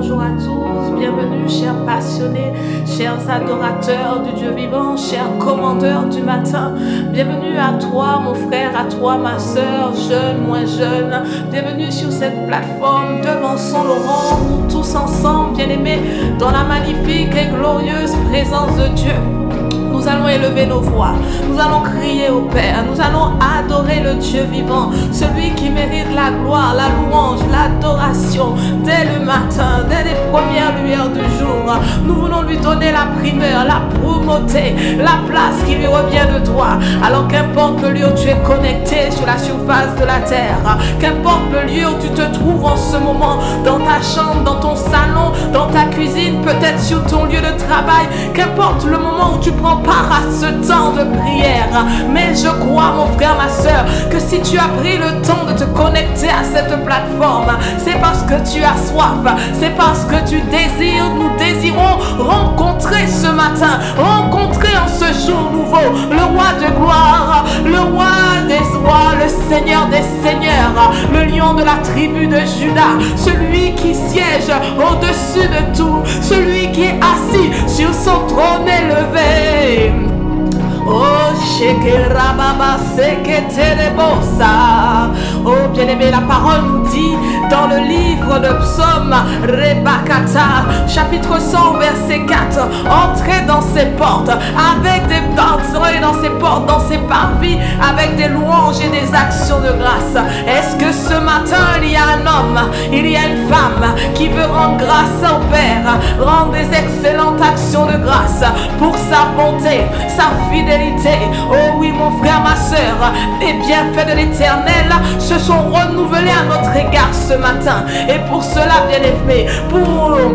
bonjour à tous, bienvenue chers passionnés, chers adorateurs du Dieu vivant, chers commandeurs du matin. Bienvenue à toi mon frère, à toi ma soeur, jeune, moins jeune. Bienvenue sur cette plateforme devant Saint-Laurent, nous tous ensemble, bien-aimés, dans la magnifique et glorieuse présence de Dieu. Nous allons élever nos voix, nous allons crier au Père, nous allons adorer le Dieu vivant, celui qui mérite la gloire, la louange, l'adoration dès le matin, dès les premières lueurs du jour. Nous voulons lui donner la primeur, la primauté, la place qui lui revient de toi. Alors qu'importe le lieu où tu es connecté sur la surface de la terre, qu'importe le lieu où tu te trouves en ce moment, dans ta chambre, dans ton salon, dans ta cuisine, peut-être sur ton lieu de travail, qu'importe le moment où tu prends part à ce temps de prière, mais je crois mon frère, ma soeur, que si tu as pris le temps de te connecter à cette plateforme, c'est parce que tu as soif, c'est parce que tu désires. Nous désirons rencontrer ce matin, rencontrer en ce jour nouveau le roi de gloire, le roi des rois, le Seigneur des seigneurs, le lion de la tribu de Juda, celui qui siège au-dessus de tout, celui qui est assis sur son trône élevé. Oh, Shekerababa Seketerebosa. Oh, bien-aimé, la parole nous dit dans le livre de Psaume, Rebakata, chapitre 100, verset 4, entrez dans ses portes avec des entrez dans ses portes, dans ses parvis, avec des louanges et des actions de grâce. Est-ce que ce matin, il y a un homme, il y a une femme qui veut rendre grâce au Père, rendre des excellentes actions de grâce pour sa bonté, sa fidélité? Oh oui, mon frère, ma soeur, les bienfaits de l'Éternel se sont renouvelés à notre égard ce matin. Et pour cela, bien aimé, pour le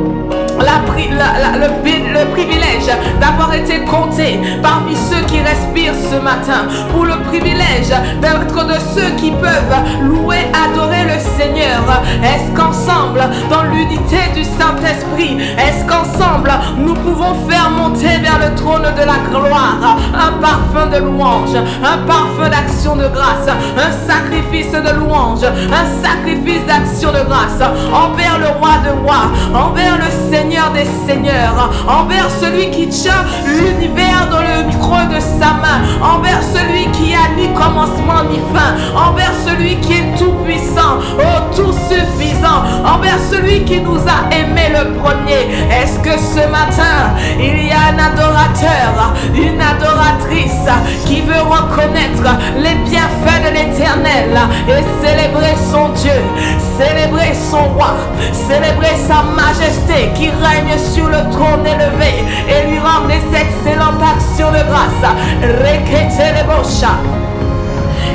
privilège d'avoir été compté parmi ceux qui respirent ce matin, pour le privilège d'être de ceux qui peuvent louer, adorer le Seigneur. Est-ce qu'ensemble, dans l'unité du Saint-Esprit, est-ce qu'ensemble nous pouvons faire monter vers le trône de la gloire un parfum de louange, un parfum d'action de grâce, un sacrifice de louange, un sacrifice d'action de grâce envers le roi de rois, envers le Seigneur des seigneurs, envers celui qui tient l'univers dans le creux de sa main, envers celui qui a ni commencement ni fin, envers celui qui est tout puissant, oh tout suffisant, envers celui qui nous a aimés le premier. Est-ce que ce matin il y a un adorateur, une adoratrice qui veut reconnaître les bienfaits de l'Éternel et célébrer son Dieu, célébrer son roi, célébrer sa majesté qui règne sur le trône élevé et lui rendre des excellentes actions de grâce? Reketelebosha.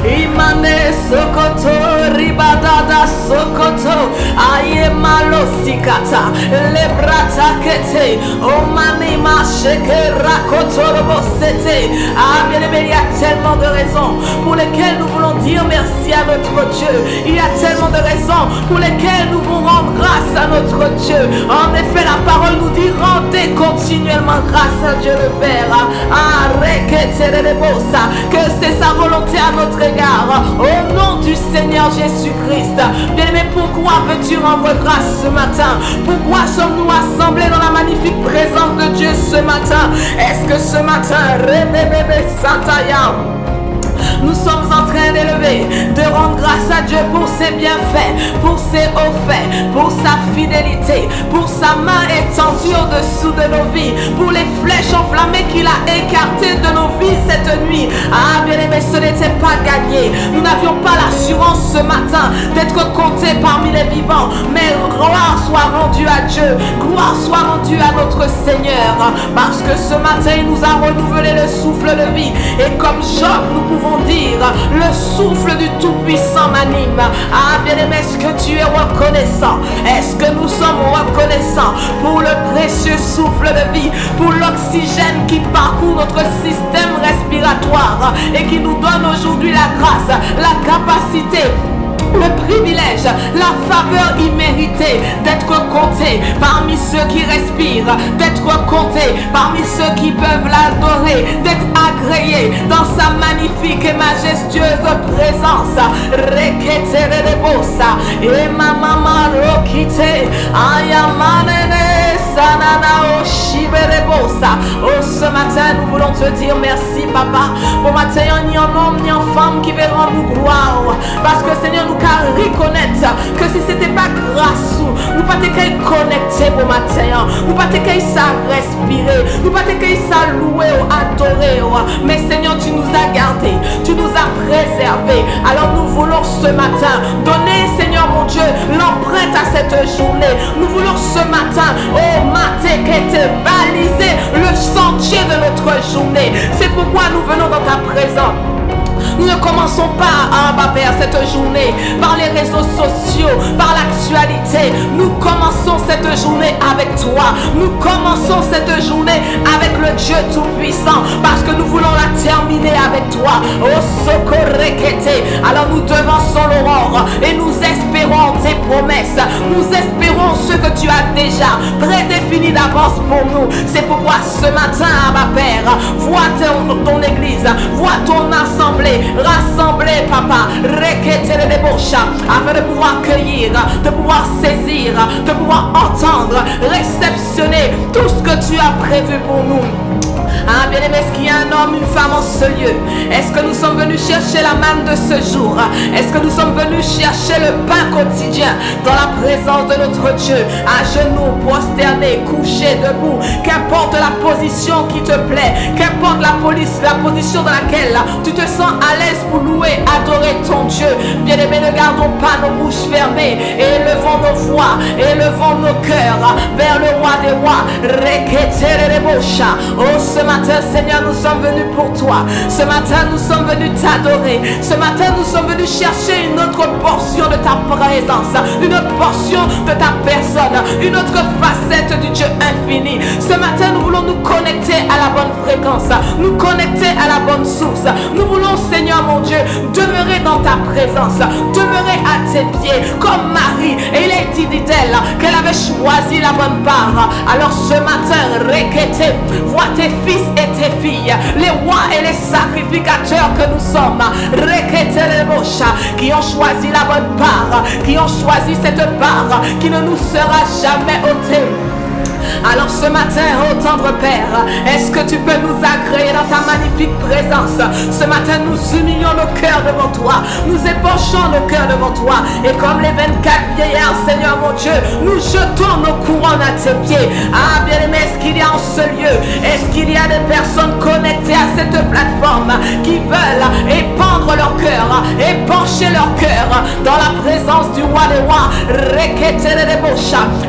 Imane sokoto ribadada sokoto aye malo sikata lebrata kete omani masheke rakoto robosete. Ah bien aimé, il y a tellement de raisons pour lesquelles nous voulons dire merci à notre Dieu. Il y a tellement de raisons pour lesquelles nous voulons rendre grâce à notre Dieu. En effet, la parole nous dit rendez continuellement grâce à Dieu le Père. Ah reketelebosa, que c'est sa volonté à notre égard. Au nom du Seigneur Jésus-Christ. Bien-aimé, pourquoi veux-tu rendre grâce ce matin? Pourquoi sommes-nous assemblés dans la magnifique présence de Dieu ce matin? Est-ce que ce matin, nous sommes en train d'élever, de rendre grâce à Dieu pour ses bienfaits, pour ses hauts faits, pour sa fidélité, pour sa main étendue au-dessous de nos vies, pour les flèches enflammées qu'il a écartées de nos vies cette nuit? Ah bien aimé, ce n'était pas gagné. Nous n'avions pas l'assurance ce matin d'être comptés parmi les vivants, mais gloire soit rendue à Dieu, gloire soit rendue à notre Seigneur, parce que ce matin il nous a renouvelé le souffle de vie. Et comme Job, nous pouvons dire, le souffle du Tout-Puissant m'anime. Ah bien-aimé, est-ce que tu es reconnaissant? Est-ce que nous sommes reconnaissants pour le précieux souffle de vie, pour l'oxygène qui parcourt notre système respiratoire et qui nous donne aujourd'hui la grâce, la capacité, le privilège, la faveur imméritée d'être compté parmi ceux qui respirent, d'être compté parmi ceux qui peuvent l'adorer, d'être agréé dans sa magnifique et majestueuse présence? présence. Reketere de bossa. Et ma maman rokite. Ayamanene sanana oshibere bossa. Oh, ce matin, nous voulons te dire merci, papa. Pour matin, ni en homme, ni en femme qui verront nous gloire. Parce que, Seigneur, nous qu'à reconnaître que si c'était pas grâce, nous pas te qu'à connecter pour matin. Nous pas te qu'à ça respirer. Nous pas te qu'à ça louer ou adorer. Mais, Seigneur, tu nous as gardés. Tu nous as préservés. Alors, nous voulons ce matin donner, Seigneur mon Dieu, l'empreinte à cette journée. Nous voulons ce matin, oh matin, baliser le sentier de notre journée. C'est pourquoi nous venons dans ta présence. Nous ne commençons pas, Père, cette journée par les réseaux sociaux, par l'actualité. Nous commençons cette journée avec toi. Nous commençons cette journée avec le Dieu Tout-Puissant parce que nous voulons la terminer avec toi. Oh, Sokorekete. Alors nous devançons l'aurore et nous espérons tes promesses. Nous espérons ce que tu as déjà prédéfini d'avance pour nous. C'est pourquoi ce matin, Père, vois ton église, vois ton assemblée. Rassembler, papa, requêter les bouches, afin de pouvoir cueillir, de pouvoir saisir, de pouvoir entendre, réceptionner tout ce que tu as prévu pour nous. Ah, bien aimé, est-ce qu'il y a un homme, une femme en ce lieu? Est-ce que nous sommes venus chercher la manne de ce jour? Est-ce que nous sommes venus chercher le pain quotidien dans la présence de notre Dieu? À genoux, prosterné, couché, debout. Qu'importe la position qui te plaît, qu'importe la position dans laquelle tu te sens à l'aise pour louer, adorer ton Dieu. Bien aimé, ne gardons pas nos bouches fermées et élevons nos voix, élevons nos cœurs vers le roi des rois. Oh, ce matin, Seigneur, nous sommes venus pour toi. Ce matin, nous sommes venus t'adorer. Ce matin, nous sommes venus chercher une autre portion de ta présence, une autre portion de ta personne, une autre facette du Dieu infini. Ce matin, nous voulons nous connecter à la bonne fréquence, nous connecter à la bonne source. Nous voulons, Seigneur mon Dieu, demeurer dans ta présence, demeurer à tes pieds, comme Marie. Et il est dit d'elle qu'elle avait choisi la bonne part. Alors ce matin, requêtez, vois tes fils et tes filles, les rois et les sacrificateurs que nous sommes, qui ont choisi la bonne part, qui ont choisi cette part qui ne nous sera jamais ôtée. Alors ce matin, ô tendre Père, est-ce que tu peux nous agréer dans ta magnifique présence? Ce matin, nous humilions nos cœurs devant toi, nous épanchons nos cœurs devant toi, et comme les 24 vieillards, Seigneur mon Dieu, nous jetons nos couronnes à tes pieds. Ah, bien-aimé, est-ce qu'il y a en ce lieu, est-ce qu'il y a des personnes connectées à cette plateforme qui veulent épandre leur cœur, épancher leur cœur dans la présence du roi des rois?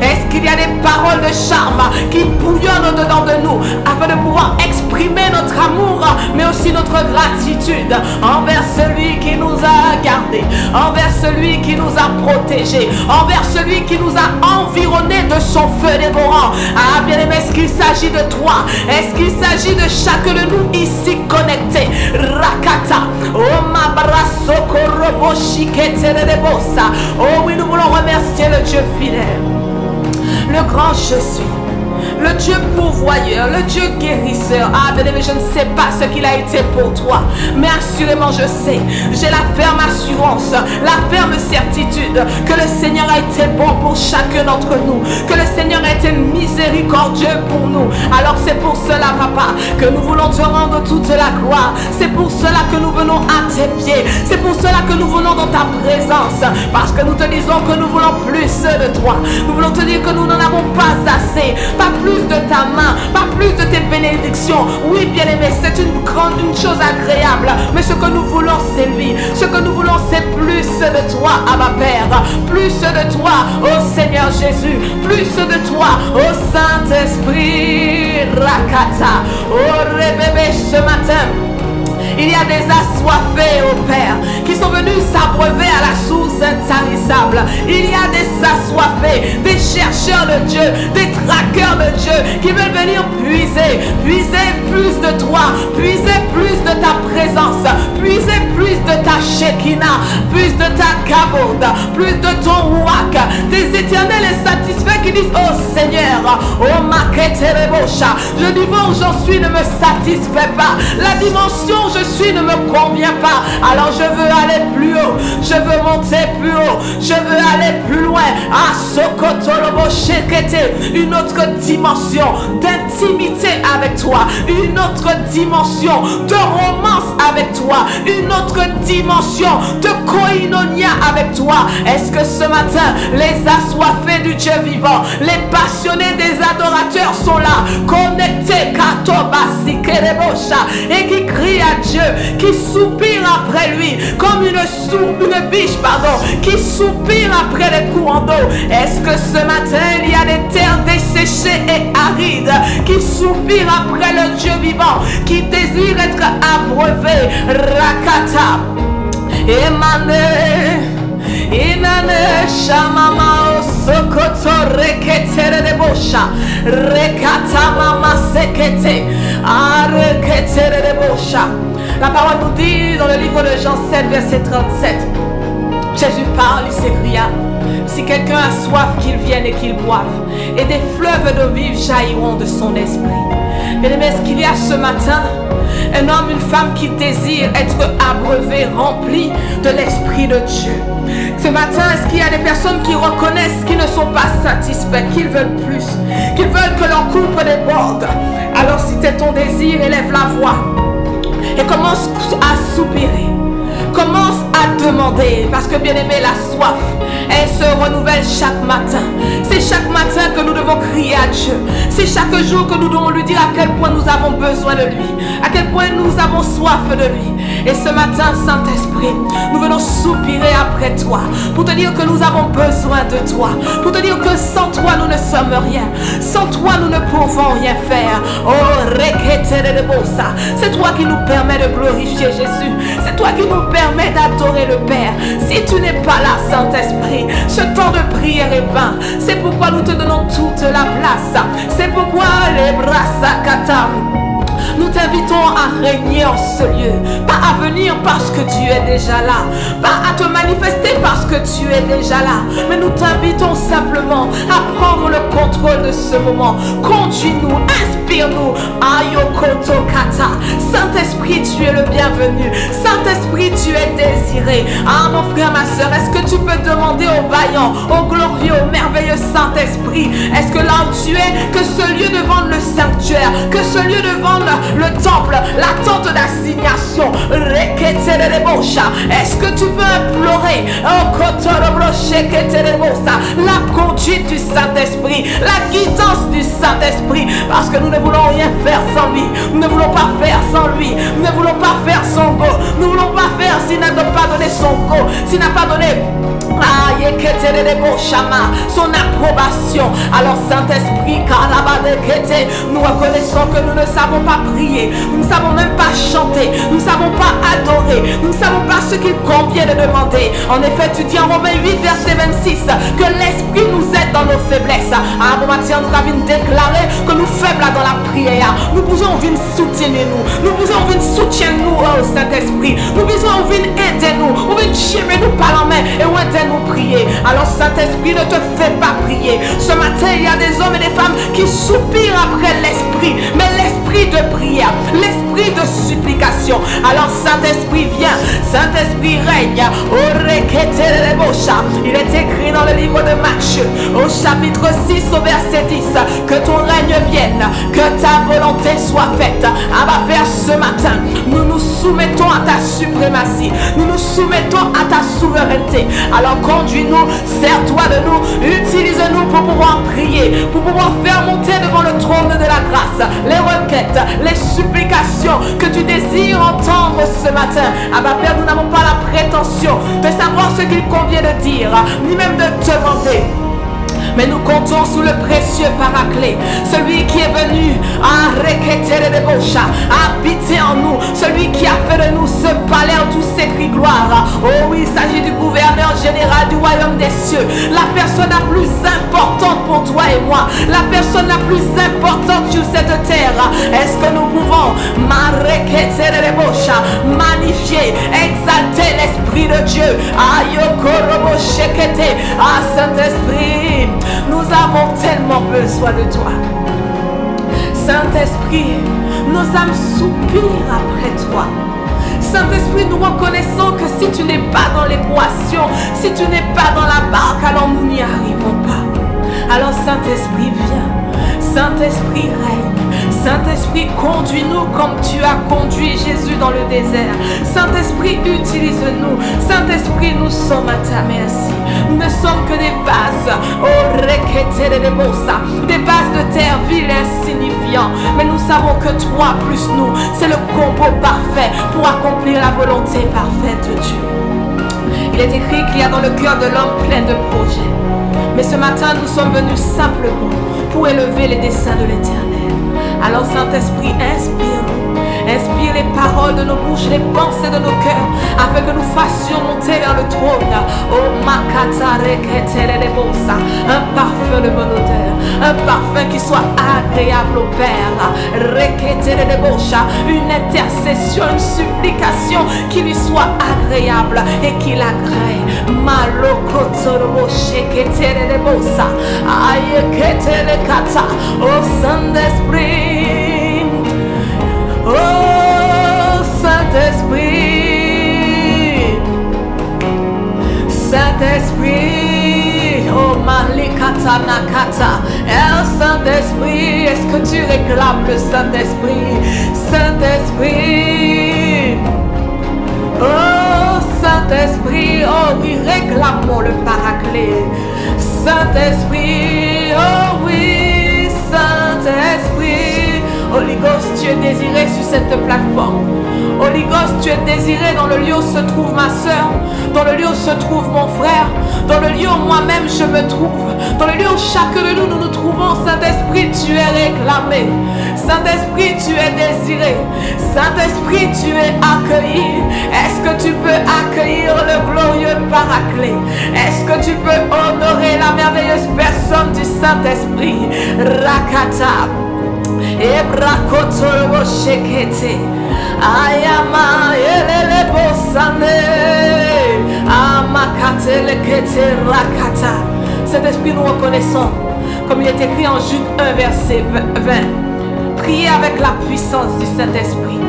Est-ce qu'il y a des paroles de charme qui bouillonnent au-dedans de nous afin de pouvoir exprimer notre amour mais aussi notre gratitude envers celui qui nous a gardés, envers celui qui nous a protégés, envers celui qui nous a environnés de son feu dévorant? Ah, bien aimé, est-ce qu'il s'agit de toi? Est-ce qu'il s'agit de chacun de nous ici connectés? Rakata, oh ma brasso korobo shikete de bossa. Oh oui, nous voulons remercier le Dieu fidèle, le grand je suis, le Dieu pourvoyeur, le Dieu guérisseur. Ah, bien-aimé, je ne sais pas ce qu'il a été pour toi, mais assurément je sais, j'ai la ferme assurance, la ferme certitude que le Seigneur a été bon pour chacun d'entre nous, que le Seigneur a été miséricordieux pour nous. Alors c'est pour cela, papa, que nous voulons te rendre toute la gloire. C'est pour cela que nous venons à tes pieds. C'est pour cela que nous venons dans ta présence, parce que nous te disons que nous voulons plus de toi. Nous voulons te dire que nous n'en avons pas assez, pas plus de ta main, pas plus de tes bénédictions. Oui, bien-aimé, c'est une chose agréable, mais ce que nous voulons, c'est lui. Ce que nous voulons, c'est plus de toi, Abba Père, plus de toi, ô Seigneur Jésus, plus de toi, ô Saint-Esprit. Rakata, ô Rebébé, ce matin, il y a des assoiffés, ô Père, qui sont venus s'abreuver à la source intarissable. Il y a des assoiffés, des chercheurs de Dieu, des traqueurs de Dieu qui veulent venir puiser plus de toi, puiser plus de ta présence, puiser plus de ta Shekinah, plus de ta Kabod, plus de ton Ruach, des éternels insatisfaits qui disent oh Seigneur, oh Maketerebosha, le niveau où j'en suis ne me satisfait pas, la dimension où je suis ne me convient pas, alors je veux aller plus haut, je veux monter plus haut, je veux aller plus loin, à Sokotoloboshekete, une autre dimension d'intimité avec toi, une autre dimension de romance avec toi, une autre dimension de koinonia avec toi. Est-ce que ce matin, les assoiffés du Dieu vivant, les passionnés des adorateurs sont là, connectés, et qui crient à Dieu, qui soupirent après lui, comme une biche, qui soupire après les courants d'eau? Est-ce que ce matin, il y a des terres desséchées et arides qui soupirent après le Dieu vivant, qui désirent être abreuvés? Rakata, Emane, Inane, Shamama, Sokoto, Reketere de Bosha, Rekata Mama Sekete, Areketere de Bosha. La parole nous dit dans le livre de Jean 7, verset 37, Jésus parle, il s'écria, si quelqu'un a soif, qu'il vienne et qu'il boive, et des fleuves d'eau vive jailliront de son esprit. Bien-aimés, est-ce qu'il y a ce matin un homme, une femme qui désire être abreuvé, rempli de l'Esprit de Dieu? Ce matin, est-ce qu'il y a des personnes qui reconnaissent qu'ils ne sont pas satisfaits, qu'ils veulent plus, qu'ils veulent que leur coupe déborde? Alors si c'est ton désir, élève la voix et commence à soupirer. Commence à demander, parce que bien aimé, la soif, elle se renouvelle chaque matin. C'est chaque matin que nous devons crier à Dieu. C'est chaque jour que nous devons lui dire à quel point nous avons besoin de lui, à quel point nous avons soif de lui. Et ce matin, Saint-Esprit, nous venons soupirer après toi, pour te dire que nous avons besoin de toi, pour te dire que sans toi nous ne sommes rien, sans toi nous ne pouvons rien faire. Oh, c'est toi qui nous permet de glorifier Jésus, c'est toi qui nous permet d'adorer le Père. Si tu n'es pas là, Saint-Esprit, ce temps de prière est vain. C'est pourquoi nous te donnons toute la place. C'est pourquoi les bras s'accatent. Nous t'invitons à régner en ce lieu, pas à venir parce que tu es déjà là, pas à te manifester parce que tu es déjà là, mais nous t'invitons simplement à prendre le contrôle de ce moment. Conduis-nous, inspire-nous. Ayokoto Kata. Saint-Esprit, tu es le bienvenu. Saint-Esprit, tu es désiré. Ah mon frère, ma soeur, est-ce que tu peux demander au vaillant, au glorieux, au merveilleux Saint-Esprit, est-ce que là où tu es, que ce lieu devant le sanctuaire, que ce lieu devant le temple, la tente d'assignation, est-ce que tu peux implorer la conduite du Saint-Esprit, la guidance du Saint-Esprit, parce que nous ne voulons rien faire sans lui, nous ne voulons pas faire sans lui, nous ne voulons pas faire son go, nous ne voulons pas faire s'il n'a pas donné son go, s'il n'a pas donné son approbation. Alors Saint-Esprit, nous reconnaissons que nous ne savons pas prier, nous ne savons même pas chanter, nous ne savons pas adorer, nous ne savons pas ce qu'il convient de demander. En effet, tu dis en Romains 8 verset 26 que l'Esprit nous aide dans nos faiblesses. À bon matin, nous avons déclaré que nous faibles dans la prière, nous pouvons venir soutenir nous pouvons venir soutenir nous au Saint-Esprit, nous pouvons venir aider nous, nous venir chier nous par la main et aider nous prier. Alors Saint-Esprit, ne te fais pas prier. Ce matin, il y a des hommes et des femmes qui soupirent après l'Esprit, mais l'Esprit de prière, l'Esprit de supplication. Alors Saint-Esprit vient, Saint-Esprit règne. Il est écrit dans le livre de Matthieu au chapitre 6 au verset 10 que ton règne vienne, que ta volonté soit faite. Abba Père, ce matin, nous nous soumettons à ta suprématie, nous nous soumettons à ta souveraineté. Alors conduis-nous, sers-toi de nous, utilise-nous pour pouvoir prier, pour pouvoir faire monter devant le trône de la grâce les requêtes, les supplications que tu désires entendre ce matin. Abba Père, nous n'avons pas la prétention de savoir ce qu'il convient de dire, ni même de demander. Mais nous comptons sous le précieux Paraclet, celui qui est venu à habiter en nous, celui qui a fait de nous ce palais où tout s'écrit gloire. Oh oui, il s'agit du gouverneur général, du royaume des cieux, la personne la plus importante pour toi et moi, la personne la plus importante sur cette terre. Est-ce que nous pouvons magnifier, exalter l'Esprit de Dieu? Ah, Saint-Esprit, nous avons tellement besoin de toi. Saint-Esprit, nos âmes soupirent après toi. Saint-Esprit, nous reconnaissons que si tu n'es pas dans l'équation, si tu n'es pas dans la barque, alors nous n'y arrivons pas. Alors Saint-Esprit, viens. Saint-Esprit, règne. Saint-Esprit, conduis-nous comme tu as conduit Jésus dans le désert. Saint-Esprit, utilise-nous. Saint-Esprit, nous sommes à ta merci. Nous ne sommes que des vases, des vases de terre vile et insignifiants. Mais nous savons que toi plus nous, c'est le combo parfait pour accomplir la volonté parfaite de Dieu. Il est écrit qu'il y a dans le cœur de l'homme plein de projets. Mais ce matin, nous sommes venus simplement pour élever les desseins de l'Éternel. Alors Saint-Esprit, inspire-nous. Inspire les paroles de nos bouches, les pensées de nos cœurs, afin que nous fassions monter vers le trône. Oh, un parfum de bonne odeur, un parfum qui soit agréable au Père. Une intercession, une supplication qui lui soit agréable et qui l'agrée. Oh, Saint-Esprit. Oh, Saint-Esprit. Saint-Esprit. Oh, Malikata Nakata. El Saint-Esprit. Est-ce que tu réclames le Saint-Esprit? Saint-Esprit. Oh, Saint-Esprit. Oh, oui, réclamons le Paraclet. Saint-Esprit. Oh, oui, Saint-Esprit. Holy Ghost, tu es désiré sur cette plateforme. Holy Ghost, tu es désiré dans le lieu où se trouve ma soeur, dans le lieu où se trouve mon frère, dans le lieu où moi-même je me trouve, dans le lieu où chacun de nous nous trouvons. Saint-Esprit, tu es réclamé. Saint-Esprit, tu es désiré. Saint-Esprit, tu es accueilli. Est-ce que tu peux accueillir le glorieux Paraclet? Est-ce que tu peux honorer la merveilleuse personne du Saint-Esprit? Rakata. Ebrakotoro shekete ayama elele bosane amakate lekete rakata. Cet esprit, nous reconnaissons, comme il est écrit en Jude 1 verset 20, priez avec la puissance du Saint-Esprit.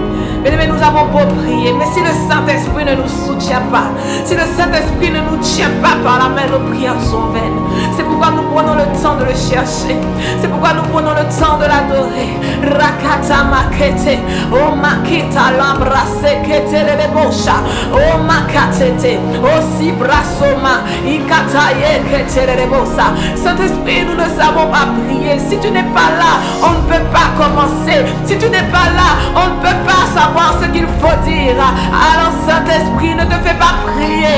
Mais nous avons beau prier, mais si le Saint-Esprit ne nous soutient pas, si le Saint-Esprit ne nous tient pas par la main, nos prières sont vaines. C'est pourquoi nous prenons le temps de le chercher. C'est pourquoi nous prenons le temps de l'adorer. Rakata makete, o makita l'embrasser, kete le bosha, o makatete, o si brasoma, ikataye kete le bosa. Saint-Esprit, nous ne savons pas prier. Si tu n'es pas là, on ne peut pas commencer. Si tu n'es pas là, on ne peut pas savoir ce qu'il faut dire. Alors Saint-Esprit, ne te fais pas prier.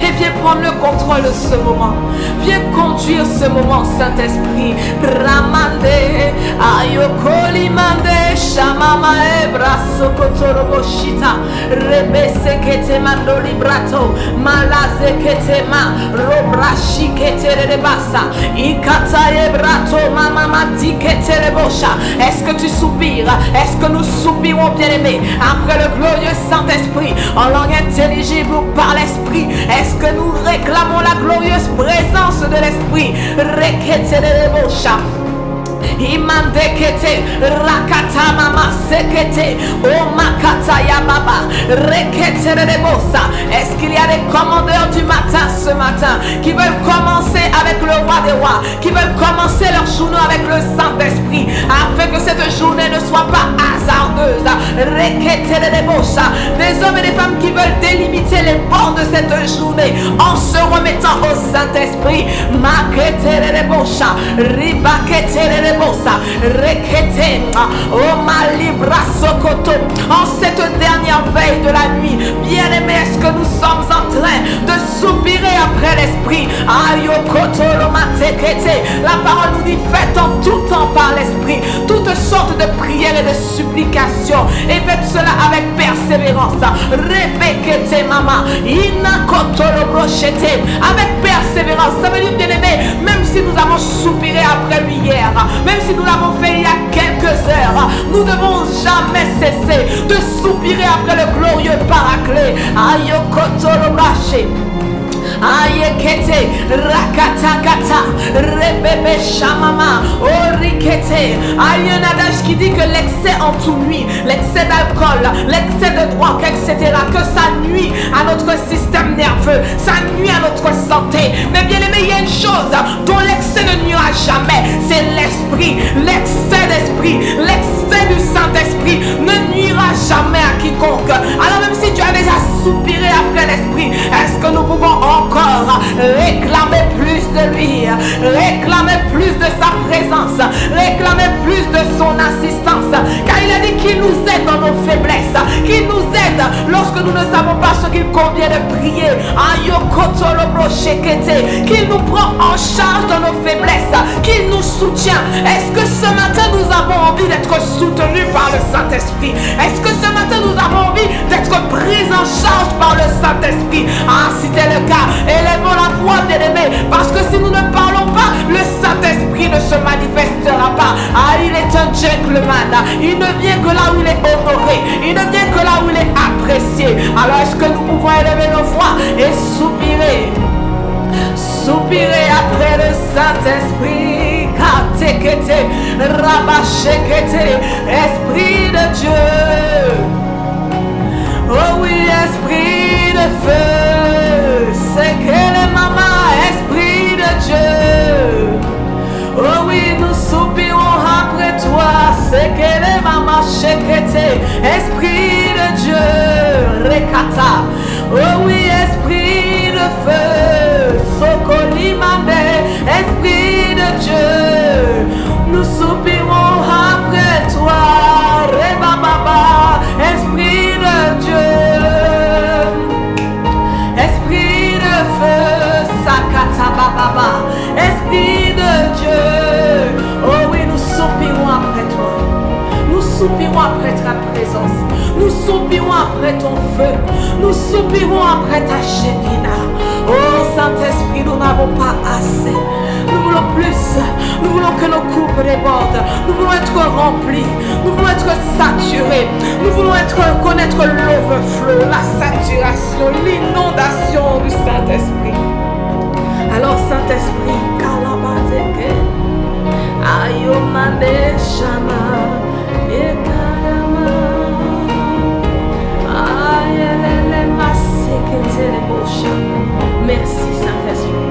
Et viens prendre le contrôle de ce moment. Viens conduire ce moment, Saint-Esprit. Ramande, ayokolimande, shamama ebra sokotoroboshita, rebese kete mando librato, malaze kete ma, robrashi kete rebasa, ikata ebrato, mama kete rebosha. Est-ce que tu soupires? Est-ce que nous soupirons, bien-aimés, après le glorieux Saint-Esprit, en langue intelligible ou par l'Esprit? Est-ce que nous réclamons la glorieuse présence de l'Esprit? Rekete rebosha. Imandekete rakata mama sekete o makata ya baba rekete rebosa. Est-ce qu'il y a des commandeurs du matin ce matin qui veulent commencer avec le roi des rois, qui veulent commencer leur journée avec le Saint-Esprit, afin que cette journée ne soit pas hasardeuse? Rekete rebosa. Des hommes et des femmes qui veulent délimiter les bords de cette journée en se remettant au Saint-Esprit. Makete rebosa, ribakete rebosa. Rekete, oh ma libra sokoto. En cette dernière veille de la nuit, bien-aimés, est-ce que nous sommes en train de soupirer après l'esprit. La parole nous dit faites en tout temps par l'esprit toutes sortes de prières et de supplications, et faites cela avec persévérance. Rebekete mama, avec persévérance. Ça veut dire, bien aimé, même si nous avons soupiré après lui hier, même si nous l'avons fait il y a quelques heures, nous ne devons jamais cesser de soupirer après le glorieux Paraclet. Ayekete, rakatakata, rebebe shamama, orikete. Il y a un adage qui dit que l'excès en tout nuit, l'excès d'alcool, l'excès de drogue, etc., que ça nuit à notre système nerveux, ça nuit à notre santé. Mais bien aimé, il y a une chose dont l'excès ne nuira jamais, c'est l'esprit, l'excès d'esprit, l'excès du Saint-Esprit ne nuira jamais à quiconque. Alors même si tu as déjà soupiré après l'esprit, est-ce que nous pouvons encore réclamer plus de lui, réclamer plus de sa présence, réclamer plus de son assistance, car il a dit qu'il nous aide dans nos faiblesses, qu'il nous aide lorsque nous ne savons pas ce qu'il convient de prier, qu'il nous prend en charge dans nos faiblesses, qu'il nous soutient. Est-ce que ce matin nous avons envie d'être soutenus par le Saint-Esprit? Est-ce que ce matin nous avons envie d'être pris en charge par le Saint-Esprit? Ah, si c'est le cas, élevons la voix, bien-aimés, parce que si nous ne parlons pas, le Saint-Esprit ne se manifestera pas. Ah, il est un gentleman, il ne vient que là où il est honoré, il ne vient que là où il est apprécié. Alors est-ce que nous pouvons élever nos voix et soupirer, soupirer après le Saint-Esprit? Katekete, rabashekete, Esprit de Dieu. Oh oui, Esprit de feu, c'est que le maman, Esprit de Dieu. Oh oui, nous soupirons après toi, c'est que le maman, shekete, Esprit de Dieu, rekata. Oh oui, Esprit de feu, sokolimande, Esprit de Dieu. Nous soupirons après toi, rebababa, Esprit de Dieu. Esprit de feu, sakata bababa, Esprit de Dieu. Oh oui, nous soupirons après toi. Nous soupirons après ta présence. Nous soupirons après ton feu. Nous soupirons après ta chérina. Oh Saint-Esprit, nous n'avons pas assez. Nous voulons plus. Nous voulons que nos coupes débordent. Nous voulons être remplis. Nous voulons être saturés. Nous voulons connaître l'overflow, la saturation, l'inondation du Saint-Esprit. Alors Saint-Esprit, kalabazeke, ayomane shama, ekayama, ayelele masekete lebosha. Merci Saint-Esprit.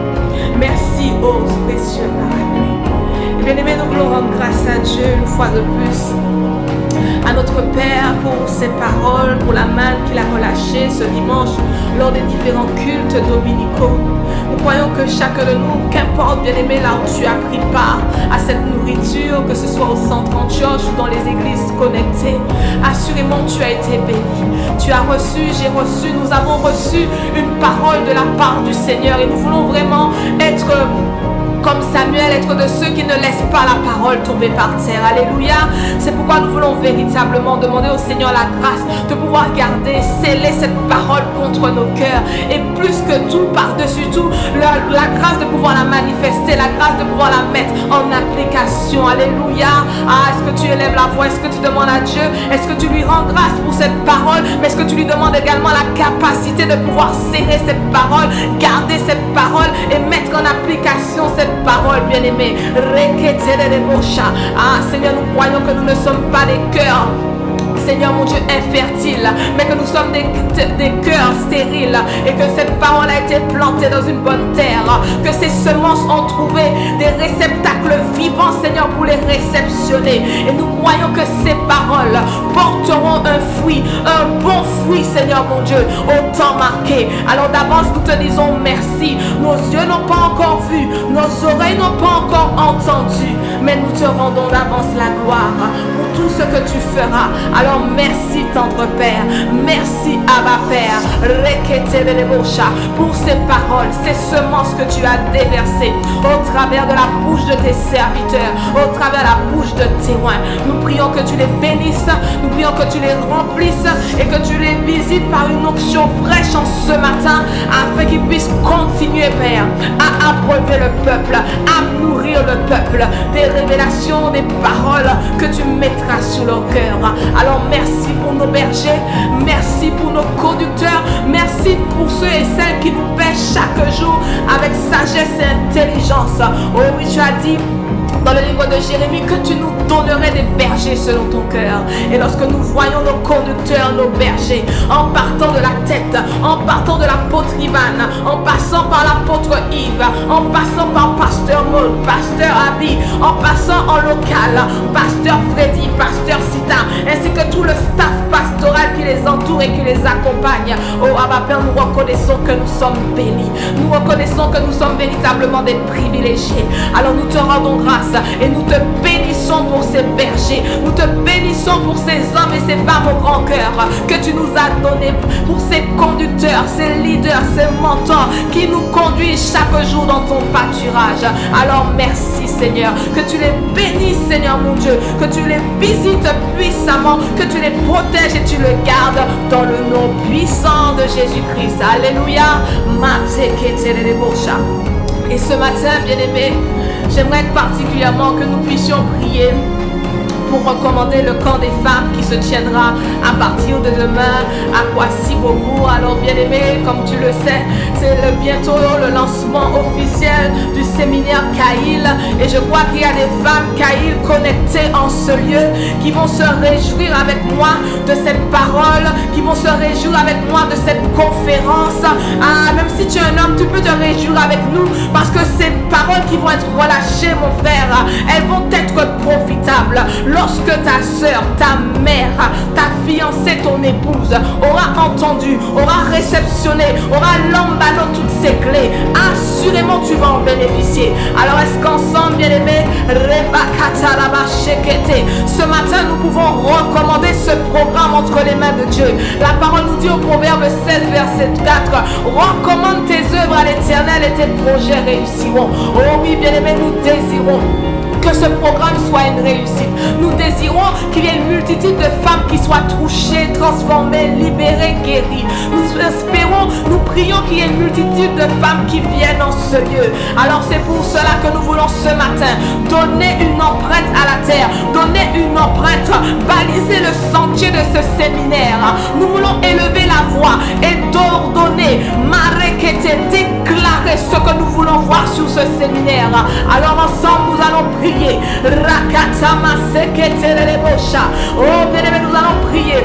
Merci ô précieux Paraclet. Bien-aimés, nous voulons rendre grâce à Dieu une fois de plus, à notre Père pour ses paroles, pour la manne qu'il a relâchée ce dimanche lors des différents cultes dominicaux. Nous croyons que chacun de nous, qu'importe bien-aimé là où tu as pris part à cette nourriture, que ce soit au centre Antioche ou dans les églises connectées, assurément tu as été béni. Tu as reçu, j'ai reçu, nous avons reçu une parole de la part du Seigneur, et nous voulons vraiment être comme Samuel, être de ceux qui ne laissent pas la parole tomber par terre. Alléluia. C'est pourquoi nous voulons véritablement demander au Seigneur la grâce de pouvoir garder, sceller cette parole contre nos cœurs. Et plus que tout, par-dessus tout, la grâce de pouvoir la manifester, la grâce de pouvoir la mettre en application. Alléluia. Ah, est-ce que tu élèves la voix? Est-ce que tu demandes à Dieu? Est-ce que tu lui rends grâce pour cette parole? Mais est-ce que tu lui demandes également la capacité de pouvoir serrer cette parole, garder cette parole et mettre en application cette parole, bien-aimée? Ah, Seigneur, nous croyons que nous ne sommes pas des cœurs, Seigneur mon Dieu, infertile, mais que nous sommes des cœurs stériles, et que cette parole a été plantée dans une bonne terre, que ces semences ont trouvé des réceptacles vivants, Seigneur, pour les réceptionner. Et nous croyons que ces paroles porteront un fruit, un bon fruits, Seigneur mon Dieu, au temps marqué. Alors d'avance, nous te disons merci. Nos yeux n'ont pas encore vu, nos oreilles n'ont pas encore entendu, mais nous te rendons d'avance la gloire pour tout ce que tu feras. Alors merci, tendre Père. Merci, Abba Père. Pour ces paroles, ces semences que tu as déversées au travers de la bouche de tes serviteurs, au travers de la bouche de tes témoins. Nous prions que tu les bénisses, nous prions que tu les remplisses et que tu les visites par une onction fraîche en ce matin, afin qu'ils puissent continuer, Père, à abreuver le peuple, à nourrir le peuple des révélations, des paroles que tu mettras sur leur cœur. Alors merci pour nos bergers, merci pour nos conducteurs, merci pour ceux et celles qui nous paient chaque jour avec sagesse et intelligence. Oh oui, tu as dit dans le livre de Jérémie que tu nous donnerais des bergers selon ton cœur. Et lorsque nous voyons nos conducteurs, nos bergers, en partant de la tête, en partant de l'apôtre Ivan, en passant par l'apôtre Yves, en passant par pasteur Maud, pasteur Abi, en passant en local, pasteur Freddy, pasteur Sita, ainsi que tout le staff pastoral qui les entoure et qui les accompagne. Oh Abba Père, nous reconnaissons que nous sommes bénis. Nous reconnaissons que nous sommes véritablement des privilégiés. Alors nous te rendons grâce et nous te bénissons pour ces bergers. Nous te bénissons pour ces hommes et ces femmes au grand cœur que tu nous as donnés, pour ces conducteurs, ces leaders, ces mentors qui nous conduisent chaque jour dans ton pâturage. Alors merci Seigneur, que tu les bénisses Seigneur mon Dieu, que tu les visites puissamment, que tu les protèges et tu les gardes dans le nom puissant de Jésus-Christ. Alléluia. Et ce matin, bien-aimés, j'aimerais particulièrement que nous puissions prier pour recommander le camp des femmes qui se tiendra à partir de demain à Kwasi-Beaubourg. Alors bien aimé, comme tu le sais, c'est bientôt le lancement officiel du séminaire Kaïl, et je crois qu'il y a des femmes Kaïl connectées en ce lieu qui vont se réjouir avec moi de cette parole, qui vont se réjouir avec moi de cette conférence. Même si tu es un homme, tu peux te réjouir avec nous, parce que ces paroles qui vont être relâchées, mon frère, elles vont être profitables. Lorsque ta soeur, ta mère, ta fiancée, ton épouse aura entendu, aura réceptionné, aura lambano toutes ces clés, assurément tu vas en bénéficier. Alors est-ce qu'ensemble, bien-aimés, ce matin nous pouvons recommander ce programme entre les mains de Dieu. La parole nous dit au Proverbe 16 verset 4, recommande tes œuvres à l'Éternel et tes projets réussiront. Oh oui, bien-aimés, nous désirons que ce programme soit une réussite. Nous désirons qu'il y ait une multitude de femmes qui soient touchées, transformées, libérées, guéries. Nous espérons, nous prions qu'il y ait une multitude de femmes qui viennent en ce lieu. Alors c'est pour cela que nous voulons ce matin donner une empreinte à la terre, donner une empreinte, baliser le sentier de ce séminaire. Nous voulons élever la voix et d'ordonner, déclarer ce que nous voulons voir sur ce séminaire. Alors ensemble nous allons prier. Oh bien-aimé, nous allons prier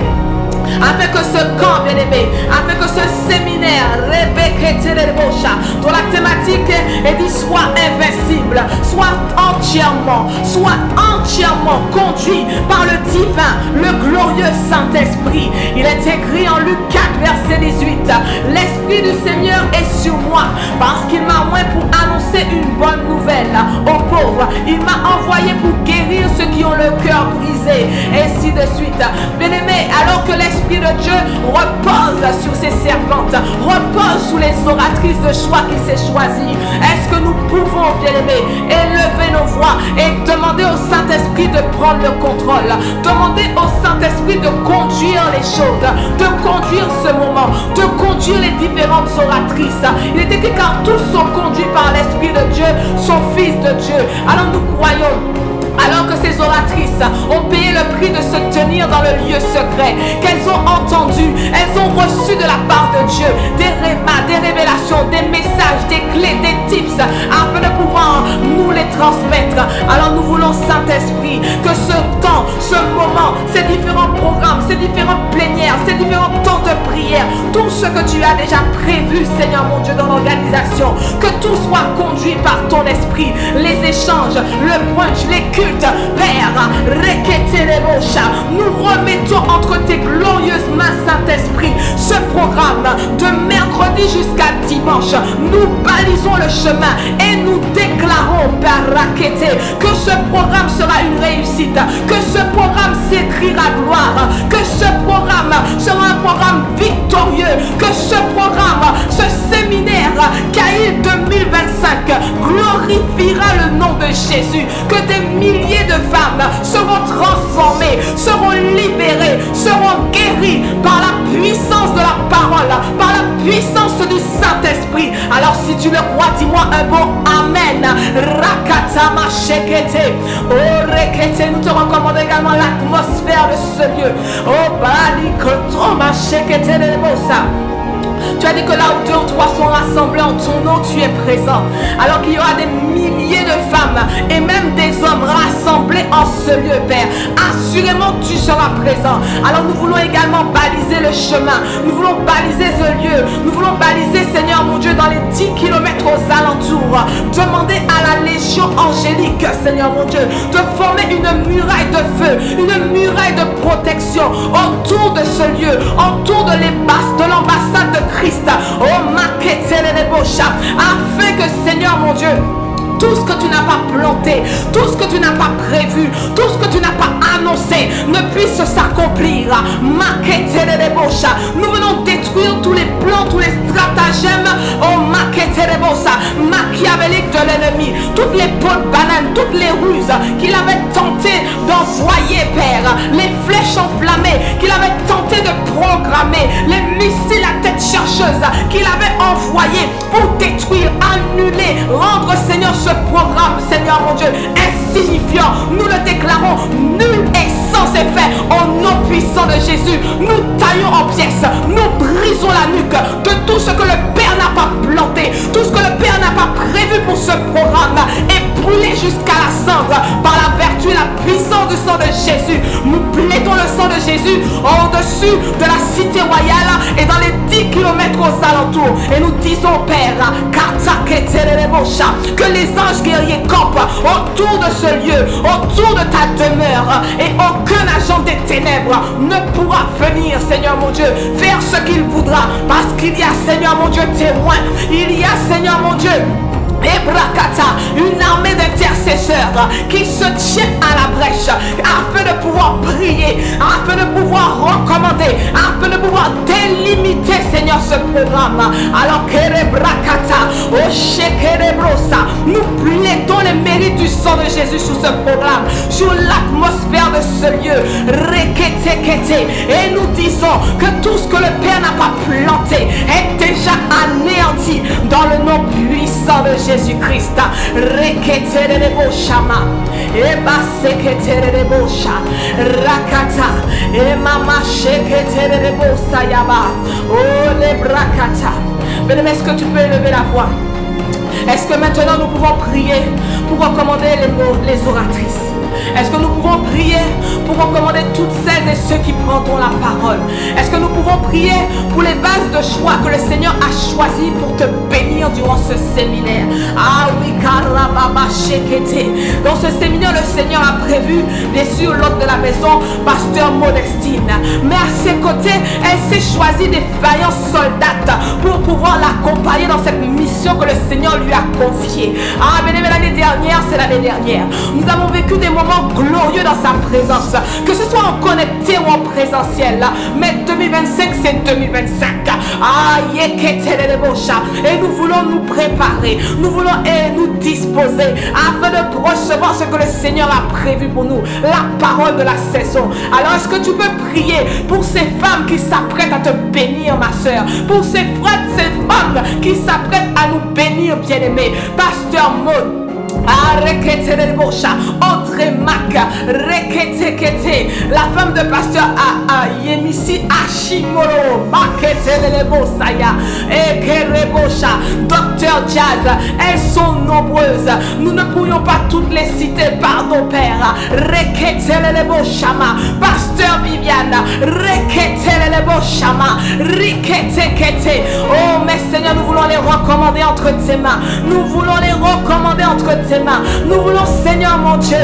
afin que ce camp, bien-aimé, afin que ce séminaire, dont la thématique est dit soit invincible, soit entièrement conduit par le divin, le glorieux Saint-Esprit. Il est écrit en Luc 4 verset 18, l'Esprit du Seigneur est sur moi, parce qu'il m'a oint pour annoncer une bonne nouvelle aux pauvres. Il m'a envoyé pour guérir ceux qui ont le cœur brisé, ainsi de suite. Bien-aimé, alors que l'Esprit de Dieu repose sur ses servantes, repose sur les oratrices de choix qu'il s'est choisies, est-ce que nous pouvons, bien-aimés, élever nos voix et demander au Saint-Esprit de prendre le contrôle, demander au Saint-Esprit de conduire les choses, de conduire ce moment, de conduire les différentes oratrices. Il est écrit car tous sont conduits par l'Esprit de Dieu, son Fils de Dieu. Alors nous croyons, alors que ces oratrices ont payé le prix de se tenir dans le lieu secret, qu'elles ont entendu, elles ont reçu de la part de Dieu des rémas, des révélations, des messages, des clés, des tips, afin de pouvoir nous les transmettre. Alors nous voulons, Saint-Esprit, que ce temps, ce moment, ces différents programmes, ces différentes plénières, ces différents temps de prière, tout ce que tu as déjà prévu, Seigneur mon Dieu, dans l'organisation, que tout soit conduit par ton esprit, les échanges, le brunch, les cultes, Père, nous remettons entre tes glorieuses mains, Saint-Esprit, ce programme de mercredi jusqu'à dimanche, nous balisons le chemin et nous déclarons, Père Rakété, que ce programme sera une réussite, que ce programme s'écrira gloire, que ce programme sera un programme victorieux, que ce programme, ce séminaire CAIL 2025 glorifiera le nom de Jésus, que des milliers de femmes seront transformées, seront libérées, seront guéries par la puissance de la parole, par la puissance du Saint-Esprit. Alors si tu le crois, dis-moi un bon Amen. Rakatama shekete. Oh rekete, nous te recommandons également l'atmosphère de ce lieu. Oh bali kotoma shekete de bosa. Tu as dit que là où 2 ou 3 sont rassemblés en ton nom, tu es présent. Alors qu'il y aura des milliers de femmes et même des hommes rassemblés en ce lieu, Père. Assurément, tu seras présent. Alors nous voulons également baliser le chemin. Nous voulons baliser ce lieu. Nous voulons baliser, Seigneur mon Dieu, dans les 10 km aux alentours. Demander à la Légion angélique, Seigneur mon Dieu, de former une muraille de feu, une muraille de protection autour de ce lieu, autour de l'ambassade de Christ, afin que, Seigneur mon Dieu, tout ce que tu n'as pas planté, tout ce que tu n'as pas prévu, tout ce que tu n'as pas annoncé ne puisse s'accomplir. Nous venons détruire tous les plans, tous les stratagèmes machiavéliques de l'ennemi, toutes les peaux de banane, toutes les ruses qu'il avait tenté d'envoyer, Père, les flèches enflammées qu'il avait tenté de programmer, les missiles à tête chercheuse qu'il avait envoyés pour détruire, annuler, rendre, Seigneur, ce programme, Seigneur mon Dieu, insignifiant. Nous le déclarons nul et sans effet au nom puissant de Jésus. Nous taillons en pièces, nous brisons la nuque de tout ce que le Père n'a pas planté, tout ce que le Père n'a pas prévu pour ce programme est brûlé jusqu'à la cendre par la vertu et la puissance du sang de Jésus. Nous plaidons le sang de Jésus au-dessus de la cité royale et dans les 10 km aux alentours. Et nous disons, Père, que les anges guerriers campent autour de ce lieu, autour de ta demeure, et aucun agent des ténèbres ne pourra venir, Seigneur mon Dieu, faire ce qu'il voudra, parce qu'il y a, Seigneur mon Dieu, témoin, il y a, Seigneur mon Dieu, une armée d'intercesseurs qui se tient à la brèche afin de pouvoir prier, afin de pouvoir recommander, afin de pouvoir délimiter, Seigneur, ce programme. Alors nous plaidons les mérites du sang de Jésus sur ce programme, sur l'atmosphère de ce lieu. Et nous disons que tout ce que le Père n'a pas planté est déjà anéanti dans le nom puissant de Jésus-Christ. Bien-aimé, est-ce que tu peux élever la voix? Est-ce que maintenant nous pouvons prier pour recommander les oratrices? Est-ce que nous pouvons prier pour recommander toutes celles et ceux qui prendront la parole? Est-ce que nous pouvons prier pour les bases de choix que le Seigneur a choisies pour te bénir durant ce séminaire? Ah oui, dans ce séminaire, le Seigneur a prévu, bien sûr, l'hôte de la maison, Pasteur Modestine. Mais à ses côtés, elle s'est choisie des vaillants soldats pour pouvoir l'accompagner dans cette mission que le Seigneur lui a confiée. Ah, bien aimé, l'année dernière, c'est l'année dernière. Nous avons vécu des moments glorieux dans sa présence, que ce soit en connecté ou en présentiel. Mais 2025, c'est 2025. Ah, et nous voulons nous préparer, nous voulons nous disposer afin de recevoir ce que le Seigneur a prévu pour nous, la parole de la saison. Alors est-ce que tu peux prier pour ces femmes qui s'apprêtent à te bénir, ma soeur, pour ces frères, ces femmes qui s'apprêtent à nous bénir, bien-aimés? Pasteur Maud, Audrey Mac, la femme de pasteur Yemisi Ashimoro, Docteur Jazz, elles sont nombreuses. Nous ne pourrions pas toutes les citer, pardon Père. Pasteur Viviane, oh mais Seigneur, nous voulons les recommander entre tes mains. Nous voulons les recommander entre tes mains. Nous voulons, Seigneur mon Dieu,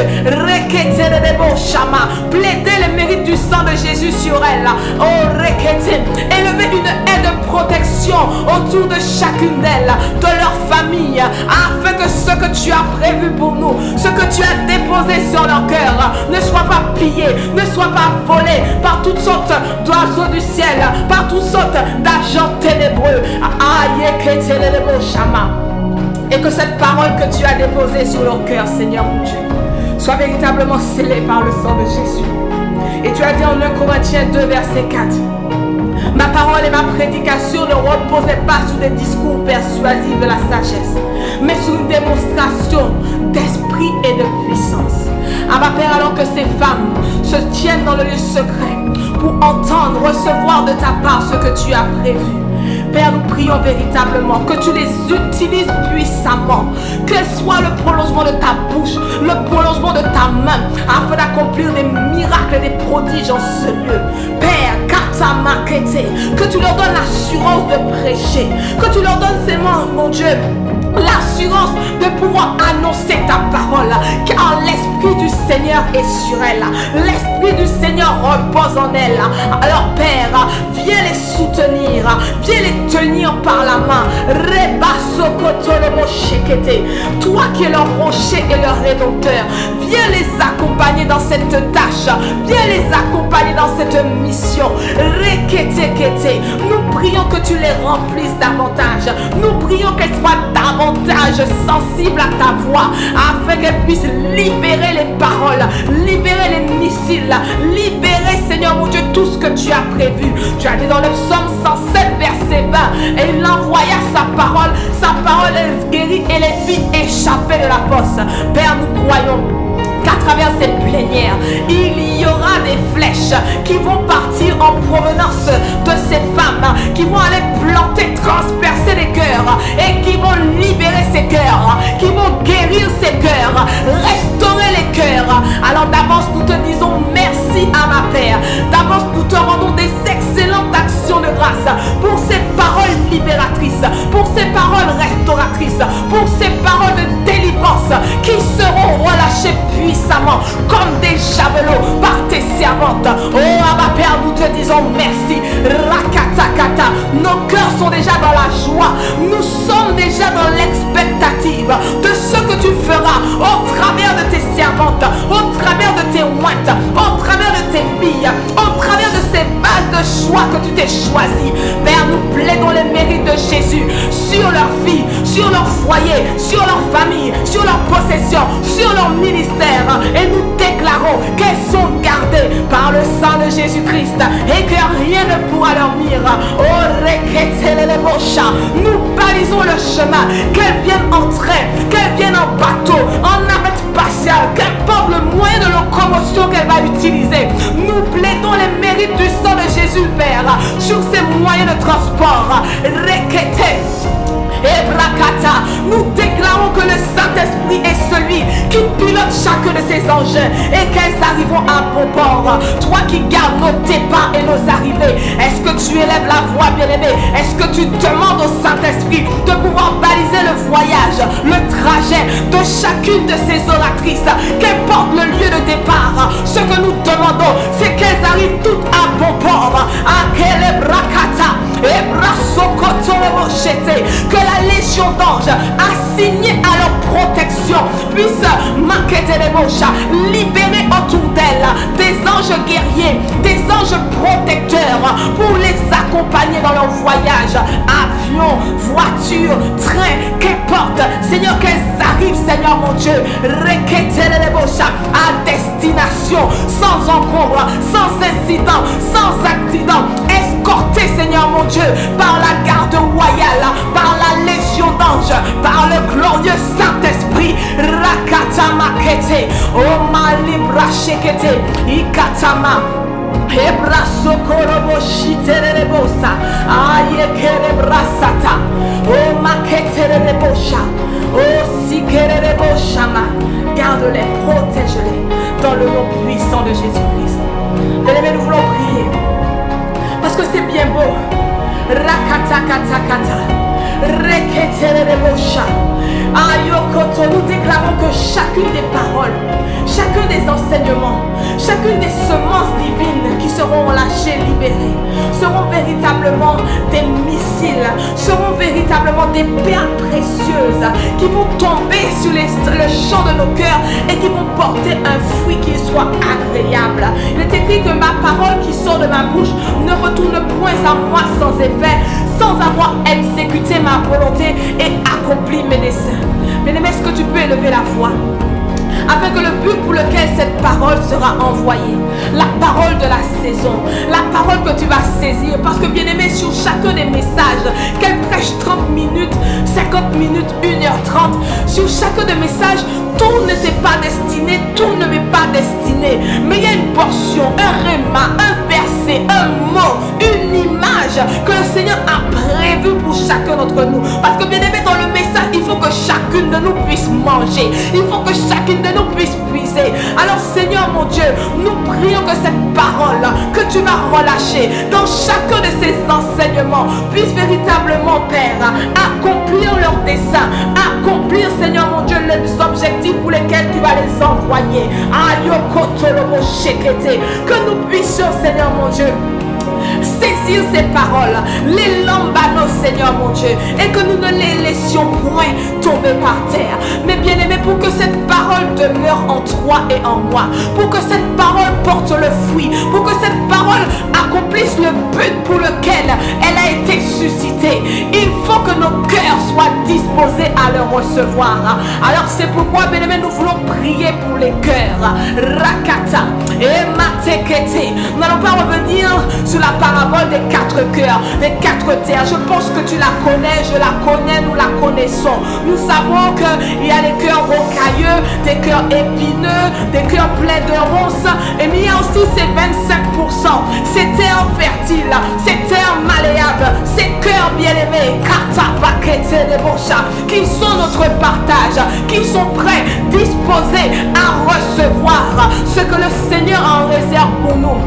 plaider les mérites du sang de Jésus sur elle. Oh, élever une aide de protection autour de chacune d'elles, de leur famille, afin que ce que tu as prévu pour nous, ce que tu as déposé sur leur cœur, ne soit pas pillé, ne soit pas volé par toutes sortes d'oiseaux du ciel, par toutes sortes d'agents ténébreux. Et que cette parole que tu as déposée sur leur cœur, Seigneur mon Dieu, soit véritablement scellée par le sang de Jésus. Et tu as dit en 1 Corinthiens 2, verset 4, ma parole et ma prédication ne reposaient pas sur des discours persuasifs de la sagesse, mais sur une démonstration d'esprit et de puissance. Abba Père, alors que ces femmes se tiennent dans le lieu secret pour entendre, recevoir de ta part ce que tu as prévu, Père, nous prions véritablement que tu les utilises puissamment, qu'elle soit le prolongement de ta bouche, le prolongement de ta main, afin d'accomplir des miracles et des prodiges en ce lieu. Père, que tu leur donnes l'assurance de prêcher, que tu leur donnes seulement, mon Dieu, l'assurance de pouvoir annoncer ta parole, car l'Esprit du Seigneur est sur elle, l'Esprit du Seigneur repose en elle. Alors Père, viens les soutenir, viens les tenir par la main. Toi qui es leur rocher et leur rédempteur, viens les accompagner dans cette tâche, viens les accompagner dans cette mission. Nous prions que tu les remplisses davantage, nous prions qu'elles soient davantage sensibles à ta voix, afin qu'elles puissent libérer les paroles, libérer les missiles, libérer, Seigneur mon Dieu, tout ce que tu as prévu. Tu as dit dans le psaume 107 verset 20, et il envoya sa parole elle guérit et les fit échapper de la fosse. Père, nous croyons qu'à travers ces plénières, il y aura des flèches qui vont partir en provenance de ces femmes, qui vont aller planter, transpercer les cœurs et qui vont libérer ces cœurs, qui vont guérir ces cœurs, restaurer les cœurs. Alors d'avance, nous te disons merci à ma Père. D'avance, nous te rendons des excellentes actions de grâce pour ces paroles libératrices, pour ces paroles restauratrices, pour ces paroles de délivrance qui seront relâchées puissamment comme des javelots par tes servantes. Oh Abba Père, nous te disons merci. Rakatakata, nos cœurs sont déjà dans la joie, nous sommes déjà dans l'expectative de ce que tu feras au travers de tes servantes, au travers de tes ointes, au travers de tes filles, au travers de ces bases de choix que tu t'es choisi. Père, nous plaidons les mérites de Jésus sur leur vie, sur leur foyer, sur leur famille, sur leur possession, sur leur ministère, et nous déclarons qu'elles sont gardées par le sang de Jésus-Christ et que rien ne pourra leur nuire. Oh, nous balisons le chemin, qu'elles viennent en train, qu'elles viennent en bateau, en navette spatiale, qu'importe le moyen de locomotion qu'elle va utiliser. Nous plaidons les mérites du sang de Jésus, Père, sur ces moyens de transport. Nous déclarons que le Saint-Esprit est celui qui pilote chacun de ces engins et qu'elles arriveront à bon port. Toi qui gardes nos départs et nos arrivées, est-ce que tu élèves la voix, bien-aimé? Est-ce que tu demandes au Saint-Esprit de pouvoir baliser le voyage, le trajet de chacune de ces oratrices, qu'importe le lieu de départ? Ce que nous demandons, c'est qu'elles arrivent toutes à bon port. Que la légion d'anges assignée à leur protection puisse libérer autour d'elles des anges guerriers, des anges protecteurs pour les accompagner dans leur voyage, avion, voiture, train, qu'importe. Seigneur, qu'elles arrivent, Seigneur mon Dieu, à destination, sans encombre, sans incident, sans accident, escortées, Seigneur mon Dieu, par la garde royale, par la légion d'anges, par le glorieux Saint-Esprit. Rakatama kete, Oma libra shekete, Ikatama. Hebra sokorobo shiterebosa, ayekerebrasata, o maketerebosha, o sikerebosha. Garde-les, protège-les dans le nom puissant de Jésus-Christ. Bien-aimés, nous voulons prier parce que c'est bien beau. Rakatakatakata. Nous déclarons que chacune des paroles, chacun des enseignements, chacune des semences divines qui seront lâchées, libérées, seront véritablement des missiles, seront véritablement des perles précieuses qui vont tomber sur le champ de nos cœurs et qui vont porter un fruit qui soit agréable. Il est écrit que ma parole qui sort de ma bouche ne retourne point à moi sans effet, sans avoir exécuté ma volonté et accompli mes desseins. Bien-aimé, est-ce que tu peux élever la voix afin que le but pour lequel cette parole sera envoyée, la parole de la saison, la parole que tu vas saisir, parce que bien-aimé, sur chacun des messages, qu'elle prêche 30 minutes, 50 minutes, 1h30, sur chacun des messages, tout n'était pas destiné, tout ne m'est pas destiné, mais il y a une portion, un réma, un verset, un mot, une image que le Seigneur a prévu pour chacun d'entre nous. Parce que bien-aimé, dans le message, il faut que chacune de nous puisse manger, il faut que chacune de nous puisse puiser. Alors Seigneur mon Dieu, nous prions que cette parole que tu vas relâcher dans chacun de ces enseignements puisse véritablement, Père, accomplir leurs desseins, accomplir, Seigneur mon Dieu, les objectifs pour lesquels tu vas les envoyer. Que nous puissions, Seigneur mon Dieu, saisir ces paroles, les lambanos, Seigneur mon Dieu, et que nous ne les laissions point tomber par terre. Mais bien aimé, pour que cette parole demeure en toi et en moi, pour que cette parole porte le fruit, pour que cette parole accomplisse le but pour lequel elle a été suscitée, il faut que nos cœurs soient disposés à le recevoir. Alors c'est pourquoi, bien aimé, nous voulons prier pour les cœurs. Rakata et Matekete. Nous n'allons pas revenir sur la parabole des 4 cœurs, des 4 terres. Je pense que tu la connais, je la connais, nous la connaissons. Nous savons qu'il y a des cœurs rocailleux, des cœurs épineux, des cœurs pleins de ronces. Et il y a aussi ces 25%, ces terres fertiles, ces terres malléables, ces cœurs bien-aimés, qui sont notre partage, qui sont prêts, disposés à recevoir ce que le Seigneur en réserve pour nous.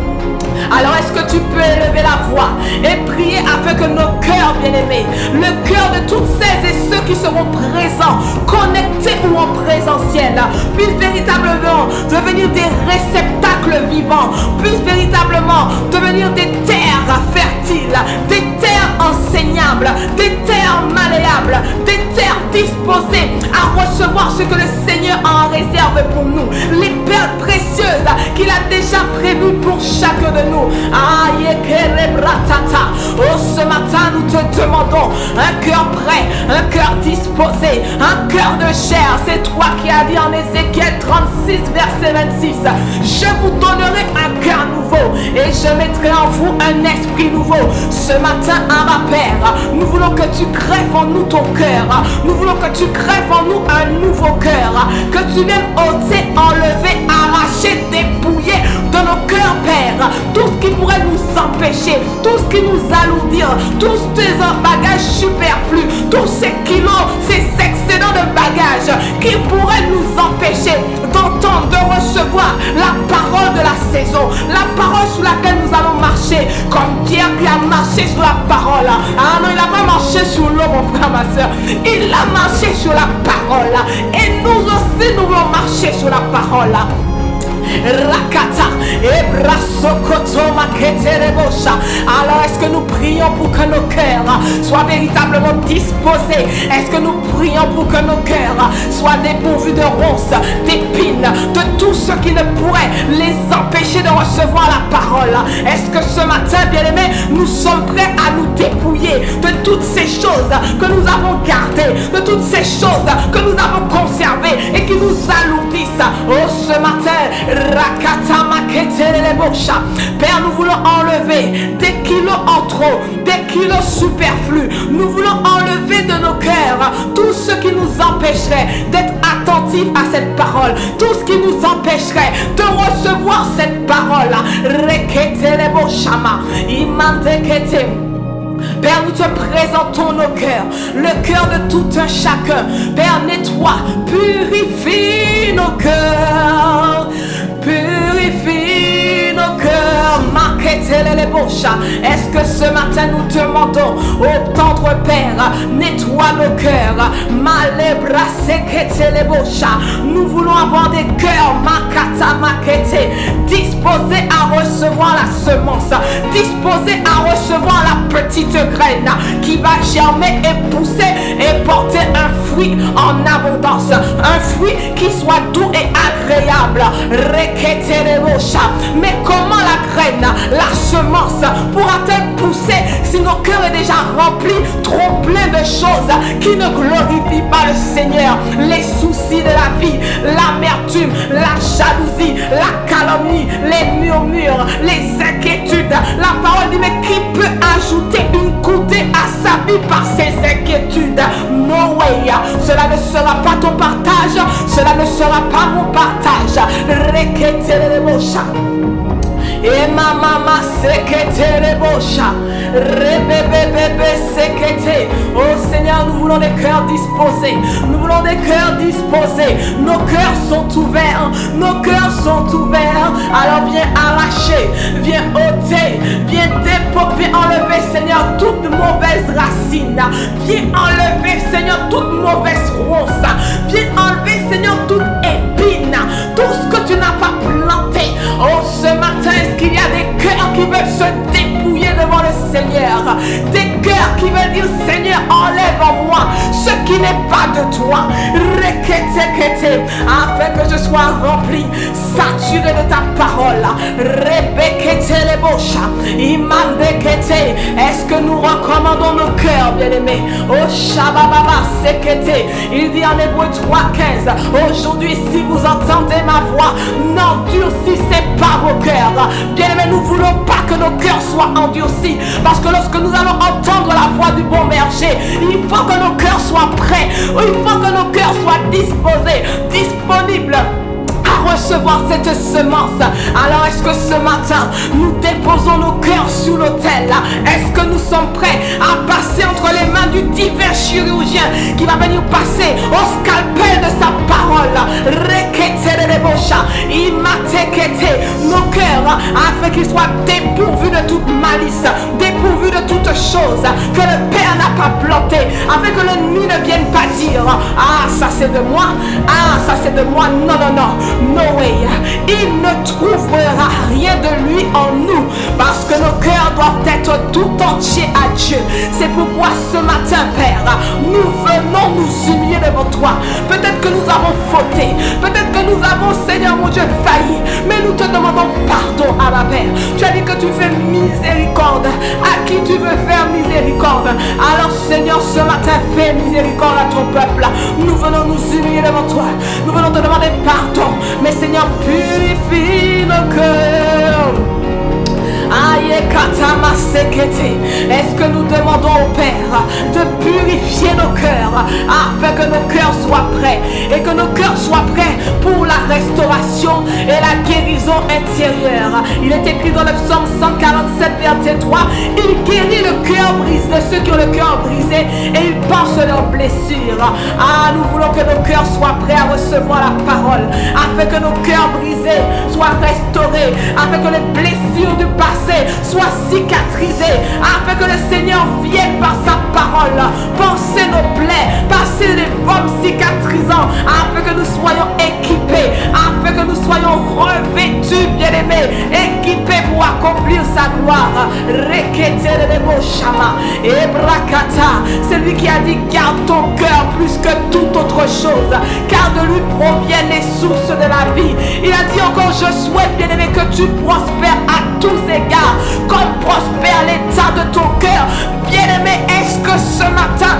Alors est-ce que tu peux élever la voix et prier afin que nos cœurs bien-aimés, le cœur de toutes celles et ceux qui seront présents, connectés ou en présentiel, puissent véritablement devenir des réceptacles vivants, puissent véritablement devenir des terres fertiles, des terres enseignables, des terres malléables, des terres disposées à recevoir ce que le Seigneur a en réserve pour nous, les perles précieuses qu'il a déjà prévues pour chacun de nous. Oh, ce matin nous te demandons un cœur prêt, un cœur disposé, un cœur de chair. C'est toi qui as dit en Ézéchiel 36 verset 26, je vous donnerai un cœur nouveau et je mettrai en vous un esprit nouveau. Ce matin, Abba Père, nous voulons que tu greffes en nous ton cœur, nous voulons que tu greffes en nous un nouveau cœur, que tu viennes ôter, enlever, arracher, dépouiller de nos cœurs, Père, tout ce qui pourrait nous empêcher, tout ce qui nous alourdir, tous ces bagages superflus, tous ces kilos, ces excédents de bagages qui pourraient nous empêcher d'entendre, de recevoir la parole de la saison, la parole sur laquelle nous allons marcher, comme Pierre qui a marché sur la parole. Ah non, il n'a pas marché sur l'eau, mon frère, ma soeur, il a marché sur la parole, et nous aussi nous voulons marcher sur la parole. Rakata et Brasokoto Maketerebosha. Alors est-ce que nous prions pour que nos cœurs soient véritablement disposés? Est-ce que nous prions pour que nos cœurs soient dépourvus de ronces, d'épines, de tout ce qui ne pourrait les empêcher de recevoir la parole? Est-ce que ce matin, bien-aimés, nous sommes prêts à nous dépouiller de toutes ces choses que nous avons gardées, de toutes ces choses que nous avons conservées et qui nous alourdissent? Oh, ce matin, Rakata Maketerebosha. Père, nous voulons enlever des kilos en trop, des kilos superflus. Nous voulons enlever de nos cœurs tout ce qui nous empêcherait d'être attentifs à cette parole, tout ce qui nous empêcherait de recevoir cette parole. Reketereboshama Imandekete. Père, nous te présentons nos cœurs, le cœur de tout un chacun. Père, nettoie, purifie nos cœurs, purifie nos cœurs. Est-ce que ce matin nous demandons au tendre Père Père, nettoie nos cœurs. Malebra sekete lebosha. Nous voulons avoir des cœurs makata makete, disposés à recevoir la semence, disposés à recevoir la petite graine qui va germer et pousser et porter un fruit en abondance, un fruit qui soit doux et agréable. Rekete lebosha. Mais comment la graine, la semence pourra-t-elle pousser si nos cœurs est déjà remplis, trop plein de choses qui ne glorifient pas le Seigneur? Les soucis de la vie, l'amertume, la jalousie, la calomnie, les murmures, les inquiétudes. La parole dit, mais qui peut ajouter une coudée à sa vie par ses inquiétudes? No way. Cela ne sera pas ton partage, cela ne sera pas mon partage. Reketelebosha. Et ma maman sekete lebosha. Rebebebebe sekete. Oh Seigneur, nous voulons des cœurs disposés. Nous voulons des cœurs disposés. Nos cœurs sont ouverts. Nos cœurs sont ouverts. Alors viens arracher, viens ôter, viens déposer, viens enlever, Seigneur, toute mauvaise racine. Viens enlever, Seigneur, toute mauvaise ronce. Viens enlever, Seigneur, toute épine. Tout ce que tu n'as pas planté. Oh, ce matin, est-ce qu'il y a des cœurs qui veulent se dépouiller devant le Seigneur? Des cœurs qui veulent dire, Seigneur, enlève en moi ce qui n'est pas de toi. Reketekete, afin que je sois rempli, saturé de ta parole. Rebekete lebosha, imandekete. Est-ce que nous recommandons nos cœurs, bien-aimés? Oh, Shabababa sekete. Il dit en Hébreu 3:15, aujourd'hui, si vous entendez ma voix, n'endurcissez pas vos cœurs. Bien-aimés, nous ne voulons pas que nos cœurs soient endurcis, parce que lorsque nous allons entendre la voix du bon berger, il faut que nos cœurs soient prêts, il faut que nos cœurs soient disposés, disponibles à recevoir cette semence. Alors est-ce que ce matin nous déposons nos cœurs sur l'autel? Est-ce que nous sommes prêts à passer entre les mains du divin chirurgien qui va venir passer au scalpel de sa parole? Nos cœurs, afin qu'ils soient dépourvus de toute malice, dépourvus de toute chose que le Père n'a pas planté, afin que l'ennemi ne vienne pas dire, ah ça c'est de moi, ah ça c'est de moi. Non, non, non, no way. Il ne trouvera rien de lui en nous, parce que nos cœurs doivent être tout entiers à Dieu. C'est pourquoi ce matin, Père, nous venons nous humilier devant toi. Peut-être que nous avons fauté, peut-être que nous avons, Seigneur mon Dieu, failli, mais nous te demandons pardon à ma Père. Tu as dit que tu fais miséricorde à qui tu veux faire miséricorde. Alors Seigneur, ce matin, fais miséricorde à ton peuple. Nous venons nous humilier devant toi, nous venons te demander pardon, mais Seigneur, purifie nos cœurs. Est-ce que nous demandons au Père de purifier nos cœurs afin que nos cœurs soient prêts et que nos cœurs soient prêts pour la restauration et la guérison intérieure? Il est écrit dans le psaume 147 verset 3, il guérit le cœur brisé de ceux qui ont le cœur brisé et il pense leurs blessures. Ah, nous voulons que nos cœurs soient prêts à recevoir la parole, afin que nos cœurs brisés soient restaurés, afin que les blessures du passé soient cicatrisées, afin que le Seigneur vienne par sa parole penser nos plaies, passer les baumes cicatrisants, afin que nous soyons équipés, afin que nous soyons revêtus, bien-aimés, équipés pour accomplir sa gloire. C'est lui qui a dit, garde ton cœur plus que toute autre chose, car de lui proviennent les sources de la vie. Il a dit encore, je souhaite, bien-aimé, que tu prospères à tous égards, comme prospère l'état de ton cœur. Bien-aimé, est-ce que ce matin,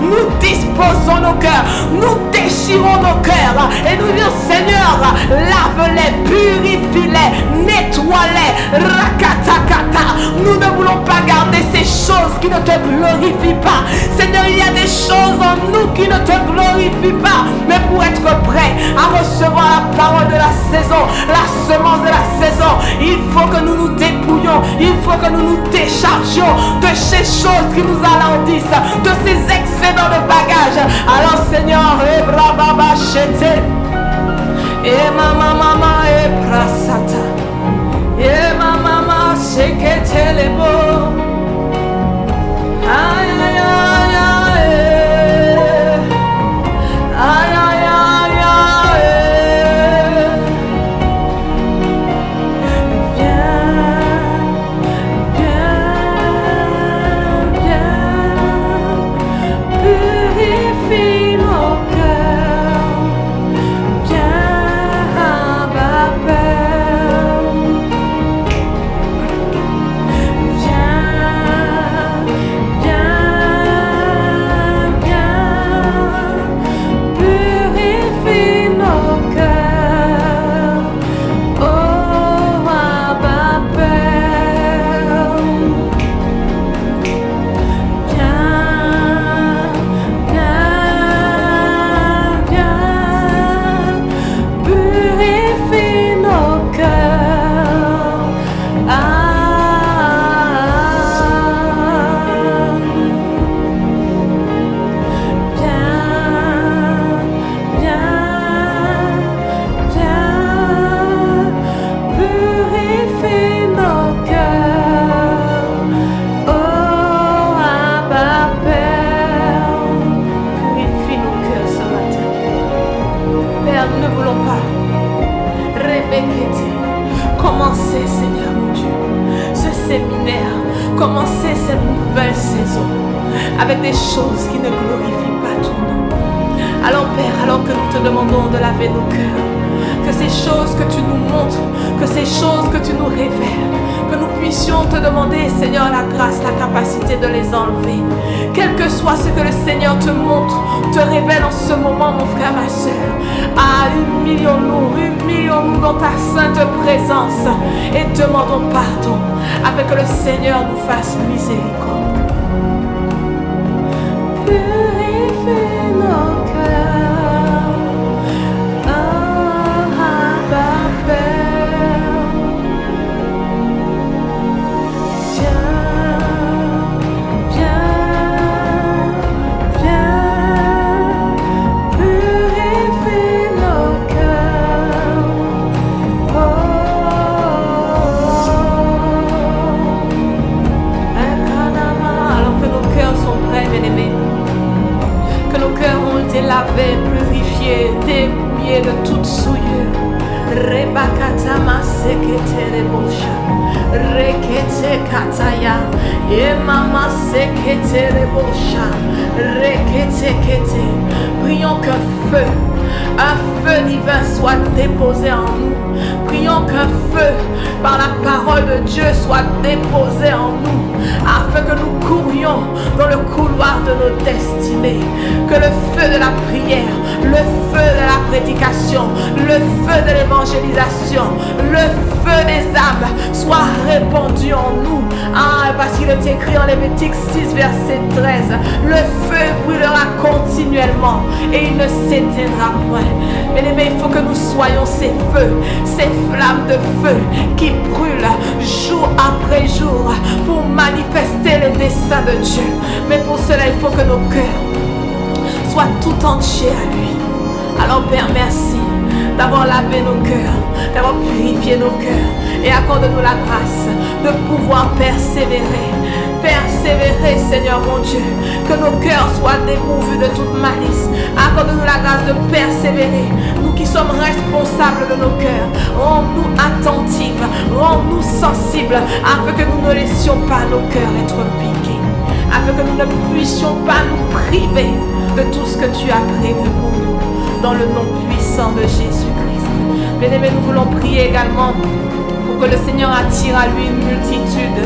nous disposons nos cœurs, nous déchirons nos cœurs et nous disons, Seigneur, lave-les, purifie-les, nettoie-les, rakatakata. Nous ne voulons pas garder ces choses qui ne te glorifient pas. Seigneur, il y a des choses en nous qui ne te glorifient pas, mais pour être prêt à recevoir la parole de la saison, la semence de la saison, il faut que nous nous dépouillions, il faut que nous nous déchargions de ces choses qui nous alandissent, de ces excédents de bagages. Alors Seigneur, et ma mama et prasata, et ma mama shake Commencez, Seigneur mon Dieu, ce séminaire, commencez cette nouvelle saison avec des choses qui ne glorifient pas ton nom. Alors Père, alors que nous te demandons de laver nos cœurs, que ces choses que tu nous montres, que ces choses que tu nous révèles, que nous puissions te demander, Seigneur, la grâce, la capacité de les enlever. Quel que soit ce que le Seigneur te montre, te révèle en ce moment, mon frère, ma soeur. Humilions-nous dans ta sainte présence et demandons pardon afin que le Seigneur nous fasse miséricorde. Purifie nos cœurs, oh Abba Père. Purifie nos cœurs, alors que nos cœurs sont prêts, bien-aimés, que nos cœurs ont été lavés, purifiés, dépouillés de toute souillure. Rebakatama sekete rebosha, rekete kataya, emama sekete rebosha, rekete kete. Prions qu'un feu divin soit déposé en nous. Prions qu'un feu par la parole de Dieu soit déposé en nous, afin que nous courions dans le couloir de nos destinées. Que le feu de la prière, le feu de la prédication, le feu de l'évangélisation, le feu des âmes soit répandu en nous. Parce qu'il est écrit en Lévitique 6, verset 13, le feu brûlera continuellement et il ne s'éteindra point. Bien-aimés, il faut que nous soyons ces feux, ces flammes de feu qui brûlent jour après jour pour manifester les desseins de Dieu. Mais pour cela, il faut que nos cœurs soient tout entiers à lui. Alors Père, merci d'avoir lavé nos cœurs, d'avoir purifié nos cœurs, et accorde-nous la grâce de pouvoir persévérer. Persévérer, Seigneur mon Dieu, que nos cœurs soient dépourvus de toute malice. Accorde-nous la grâce de persévérer, nous qui sommes responsables de nos cœurs. Rends-nous attentifs, rends-nous sensibles, afin que nous ne laissions pas nos cœurs être piqués, afin que nous ne puissions pas nous priver de tout ce que tu as prévu pour nous, dans le nom puissant de Jésus-Christ. Bien-aimés, nous voulons prier également pour que le Seigneur attire à lui une multitude.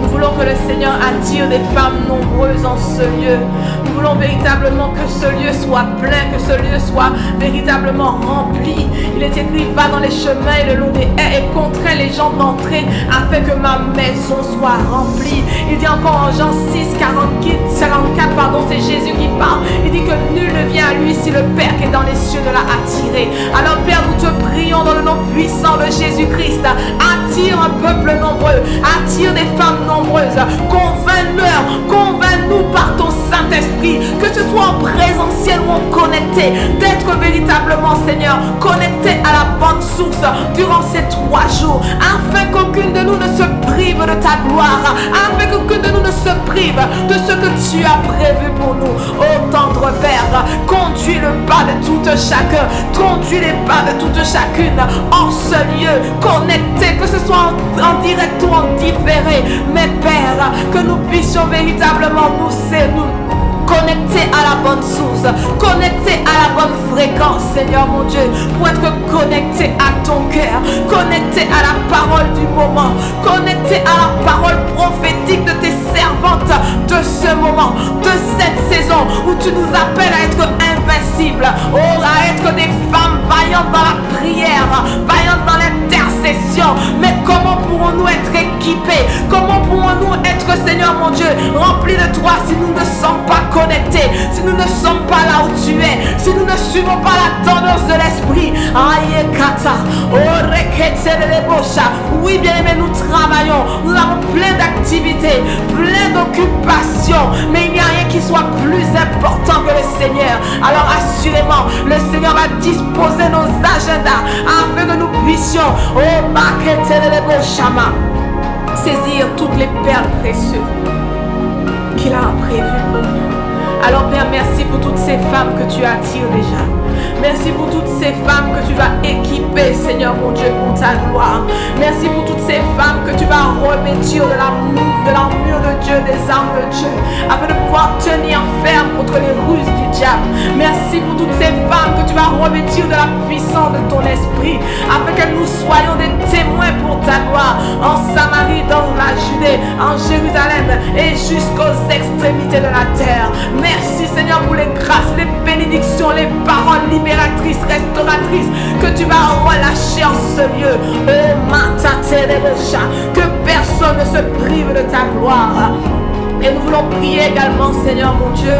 Nous voulons que le Seigneur attire des femmes nombreuses en ce lieu. Nous voulons véritablement que ce lieu soit plein, que ce lieu soit véritablement rempli. Il est écrit, va dans les chemins et le long des haies et contraint les gens d'entrer afin que ma maison soit remplie. Il dit encore en Jean 6, 44, pardon, c'est Jésus qui parle. Il dit que nul ne vient à lui si le Père qui est dans les cieux ne l'a attiré. Alors Père, nous te prions dans le nom puissant de Jésus-Christ. Attire un peuple nombreux, attire des femmes nombreuses, convainc-nous par ton Saint-Esprit, que ce soit en présentiel ou en connecté, d'être véritablement, Seigneur, connecté à la bonne source durant ces 3 jours, afin qu'aucune de nous ne se prive de ta gloire, afin qu'aucune de nous ne se prive de ce que tu as prévu pour nous. Ô tendre Père, conduis le pas de tout chacun, conduis les pas de toute chacune en ce lieu, connecté, que ce soit en direct ou en différé, mais Père, que nous puissions véritablement nous connectés à la bonne source, connectés à la bonne fréquence, Seigneur mon Dieu, pour être connectés à ton cœur, connectés à la parole du moment, connectés à la parole prophétique de tes servantes de ce moment, de cette saison où tu nous appelles à être invincibles, à être des femmes vaillantes dans la prière, vaillantes dans l'intercession. Mais comment pourrons-nous être équipés? Comment pourrons-nous être, Seigneur mon Dieu, remplis de toi si nous ne sommes pas connectés, si nous ne sommes pas là où tu es, si nous ne suivons pas la tendance de l'esprit? Oui, bien-aimés, nous travaillons, nous avons plein d'activités, plein d'occupations, mais il n'y a rien qui soit plus important que le Seigneur. Alors assurément, le Seigneur va disposer nos agendas afin que nous puissions saisir toutes les perles précieuses qu'il a prévues pour nous. Alors Père, merci pour toutes ces femmes que tu attires déjà. Merci pour toutes ces femmes que tu vas équiper, Seigneur mon Dieu, pour ta gloire. Merci pour toutes ces femmes que tu vas revêtir de l'armure de Dieu, des armes de Dieu, afin de pouvoir tenir ferme contre les ruses du diable. Merci pour toutes ces femmes que tu vas revêtir de la puissance de ton esprit, afin que nous soyons des témoins pour ta gloire, en Samarie, dans la Judée, en Jérusalem et jusqu'aux extrémités de la terre. Merci Seigneur pour les grâces, les bénédictions, les paroles libératrices, restauratrices que tu vas relâcher en ce lieu. Que personne ne se prive de ta gloire. Et nous voulons prier également, Seigneur mon Dieu,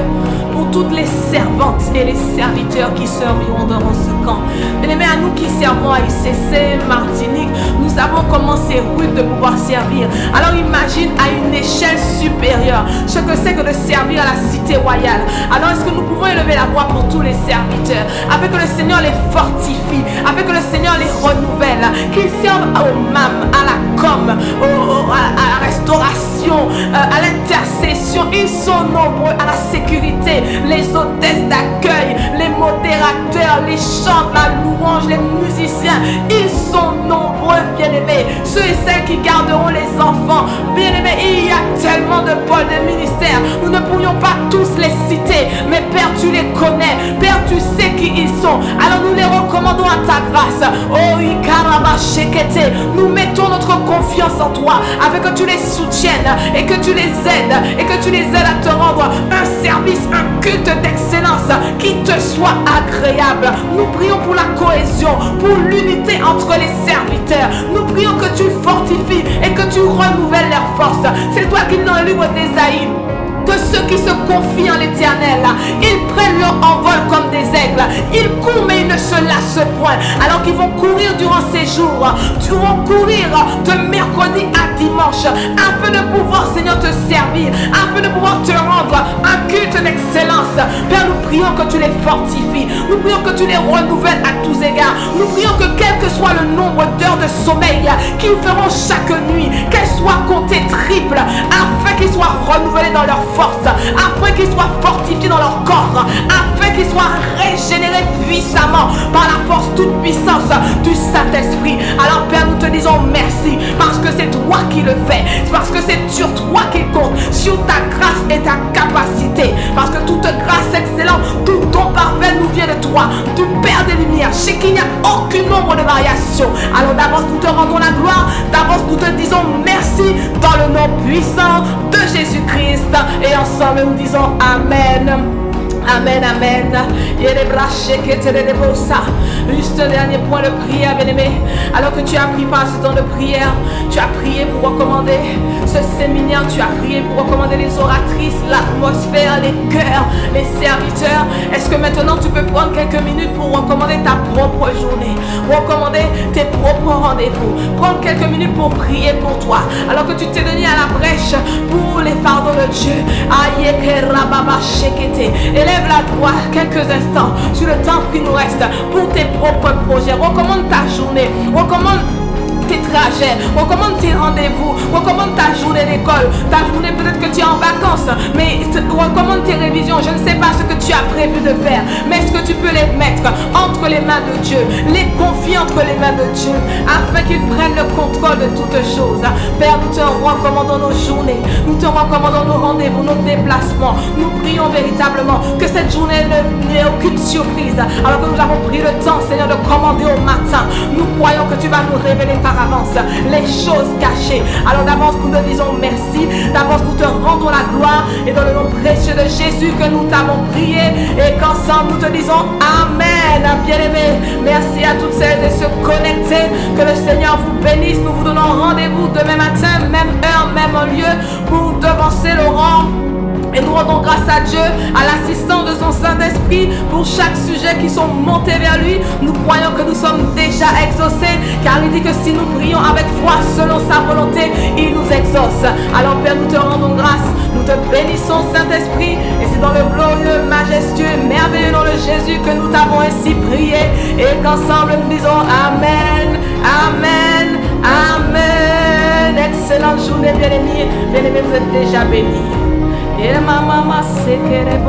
pour toutes les servantes et les serviteurs qui serviront dans ce camp. Bien-aimés, à nous qui servons à ICC, Martinique, nous savons comment c'est rude de pouvoir servir. Alors imagine à une échelle supérieure ce que c'est que de servir à la cité royale. Alors est-ce que nous pouvons élever la voix pour tous les serviteurs, afin que le Seigneur les fortifie, afin que le Seigneur les renouvelle, qu'ils servent au MAM, à la com, à la restauration, à l'intercession. Ils sont nombreux, à la sécurité, les hôtesses d'accueil, les modérateurs, les chants, la louange, les musiciens. Ils sont nombreux, bien-aimés. Ceux et celles qui garderont les enfants, bien-aimés. Il y a tellement de pôles de ministère. Nous ne pourrions pas tous les citer, mais Père, tu les connais. Père, tu sais qui ils sont. Alors nous les recommandons à ta grâce. Oh, Ikaraba Shekete. Nous mettons notre confiance en toi, afin que tu les soutiennes et que tu les aides, et que tu les aides à te rendre un service, un culte d'excellence qui te soit agréable. Nous prions pour la cohésion, pour l'unité entre les serviteurs. Nous prions que tu fortifies et que tu renouvelles leurs forces. C'est toi qui, dans le livre d'Ésaïe, que ceux qui se confient en l'Éternel, ils prennent leur envol comme des aigles. Ils courent mais ils ne se lassent point. Alors qu'ils vont courir durant ces jours, tu vas courir de mercredi à dimanche, afin de pouvoir, Seigneur, te servir, afin de pouvoir te rendre un culte d'excellence. Père, nous prions que tu les fortifies. Nous prions que tu les renouvelles à tous égards. Nous prions que quel que soit le nombre d'heures de sommeil qu'ils feront chaque nuit, qu'elles soient comptées triple, afin qu'ils soient renouvelés dans leur force, afin qu'ils soient fortifiés dans leur corps, afin qu'ils soient régénérés puissamment par la force toute puissance du Saint-Esprit. Alors Père, nous te disons merci, parce que c'est toi qui le fais, parce que c'est sur toi qu'il compte, sur ta grâce et ta capacité, parce que toute grâce excellente, tout don parfait nous vient de toi, du Père des Lumières, chez qui il n'y a aucun nombre de variations. Alors d'avance nous te rendons la gloire, d'avance nous te disons merci, dans le nom puissant de Jésus-Christ. Et ensemble nous disons Amen. Amen, amen. Juste un dernier point de prière, bien-aimé. Alors que tu as pris par ce temps de prière, tu as prié pour recommander ce séminaire, tu as prié pour recommander les oratrices, l'atmosphère, les cœurs, les serviteurs. Est-ce que maintenant tu peux prendre quelques minutes pour recommander ta propre journée, recommander tes propres rendez-vous, prendre quelques minutes pour prier pour toi, alors que tu t'es donné à la brèche pour les fardeaux de Dieu. Élève la voix quelques instants sur le temps qui nous reste pour tes propres projets. Recommande ta journée, recommande tes trajets, recommande tes rendez-vous, recommande ta journée d'école, ta journée peut-être que tu es en vacances, mais recommande tes révisions. Je ne sais pas ce que tu as prévu de faire, mais est-ce que tu peux les mettre entre les mains de Dieu, les confier entre les mains de Dieu, afin qu'il prenne le contrôle de toutes choses. Père, nous te recommandons nos journées, nous te recommandons nos rendez-vous, nos déplacements. Nous prions véritablement que cette journée n'ait aucune surprise, alors que nous avons pris le temps, Seigneur, de commander au matin. Nous croyons que tu vas nous révéler par avance les choses cachées. Alors d'avance nous te disons merci, d'avance nous te rendons la gloire, et dans le nom précieux de Jésus que nous t'avons prié et qu'ensemble nous te disons Amen. Bien-aimés, merci à toutes celles et ceux connectés. Que le Seigneur vous bénisse. Nous vous donnons rendez-vous demain matin, même exaucer Laurent. Et nous rendons grâce à Dieu, à l'assistance de son Saint-Esprit pour chaque sujet qui sont montés vers lui. Nous croyons que nous sommes déjà exaucés, car il dit que si nous prions avec foi selon sa volonté, il nous exauce. Alors Père, nous te rendons grâce, nous te bénissons Saint-Esprit, et c'est dans le glorieux, majestueux, merveilleux nom de Jésus que nous t'avons ainsi prié, et qu'ensemble nous disons Amen, Amen, Amen. Excellente journée, bien-aimés, bien-aimés, vous êtes déjà bénis. Et ma maman, c'est qu'elle est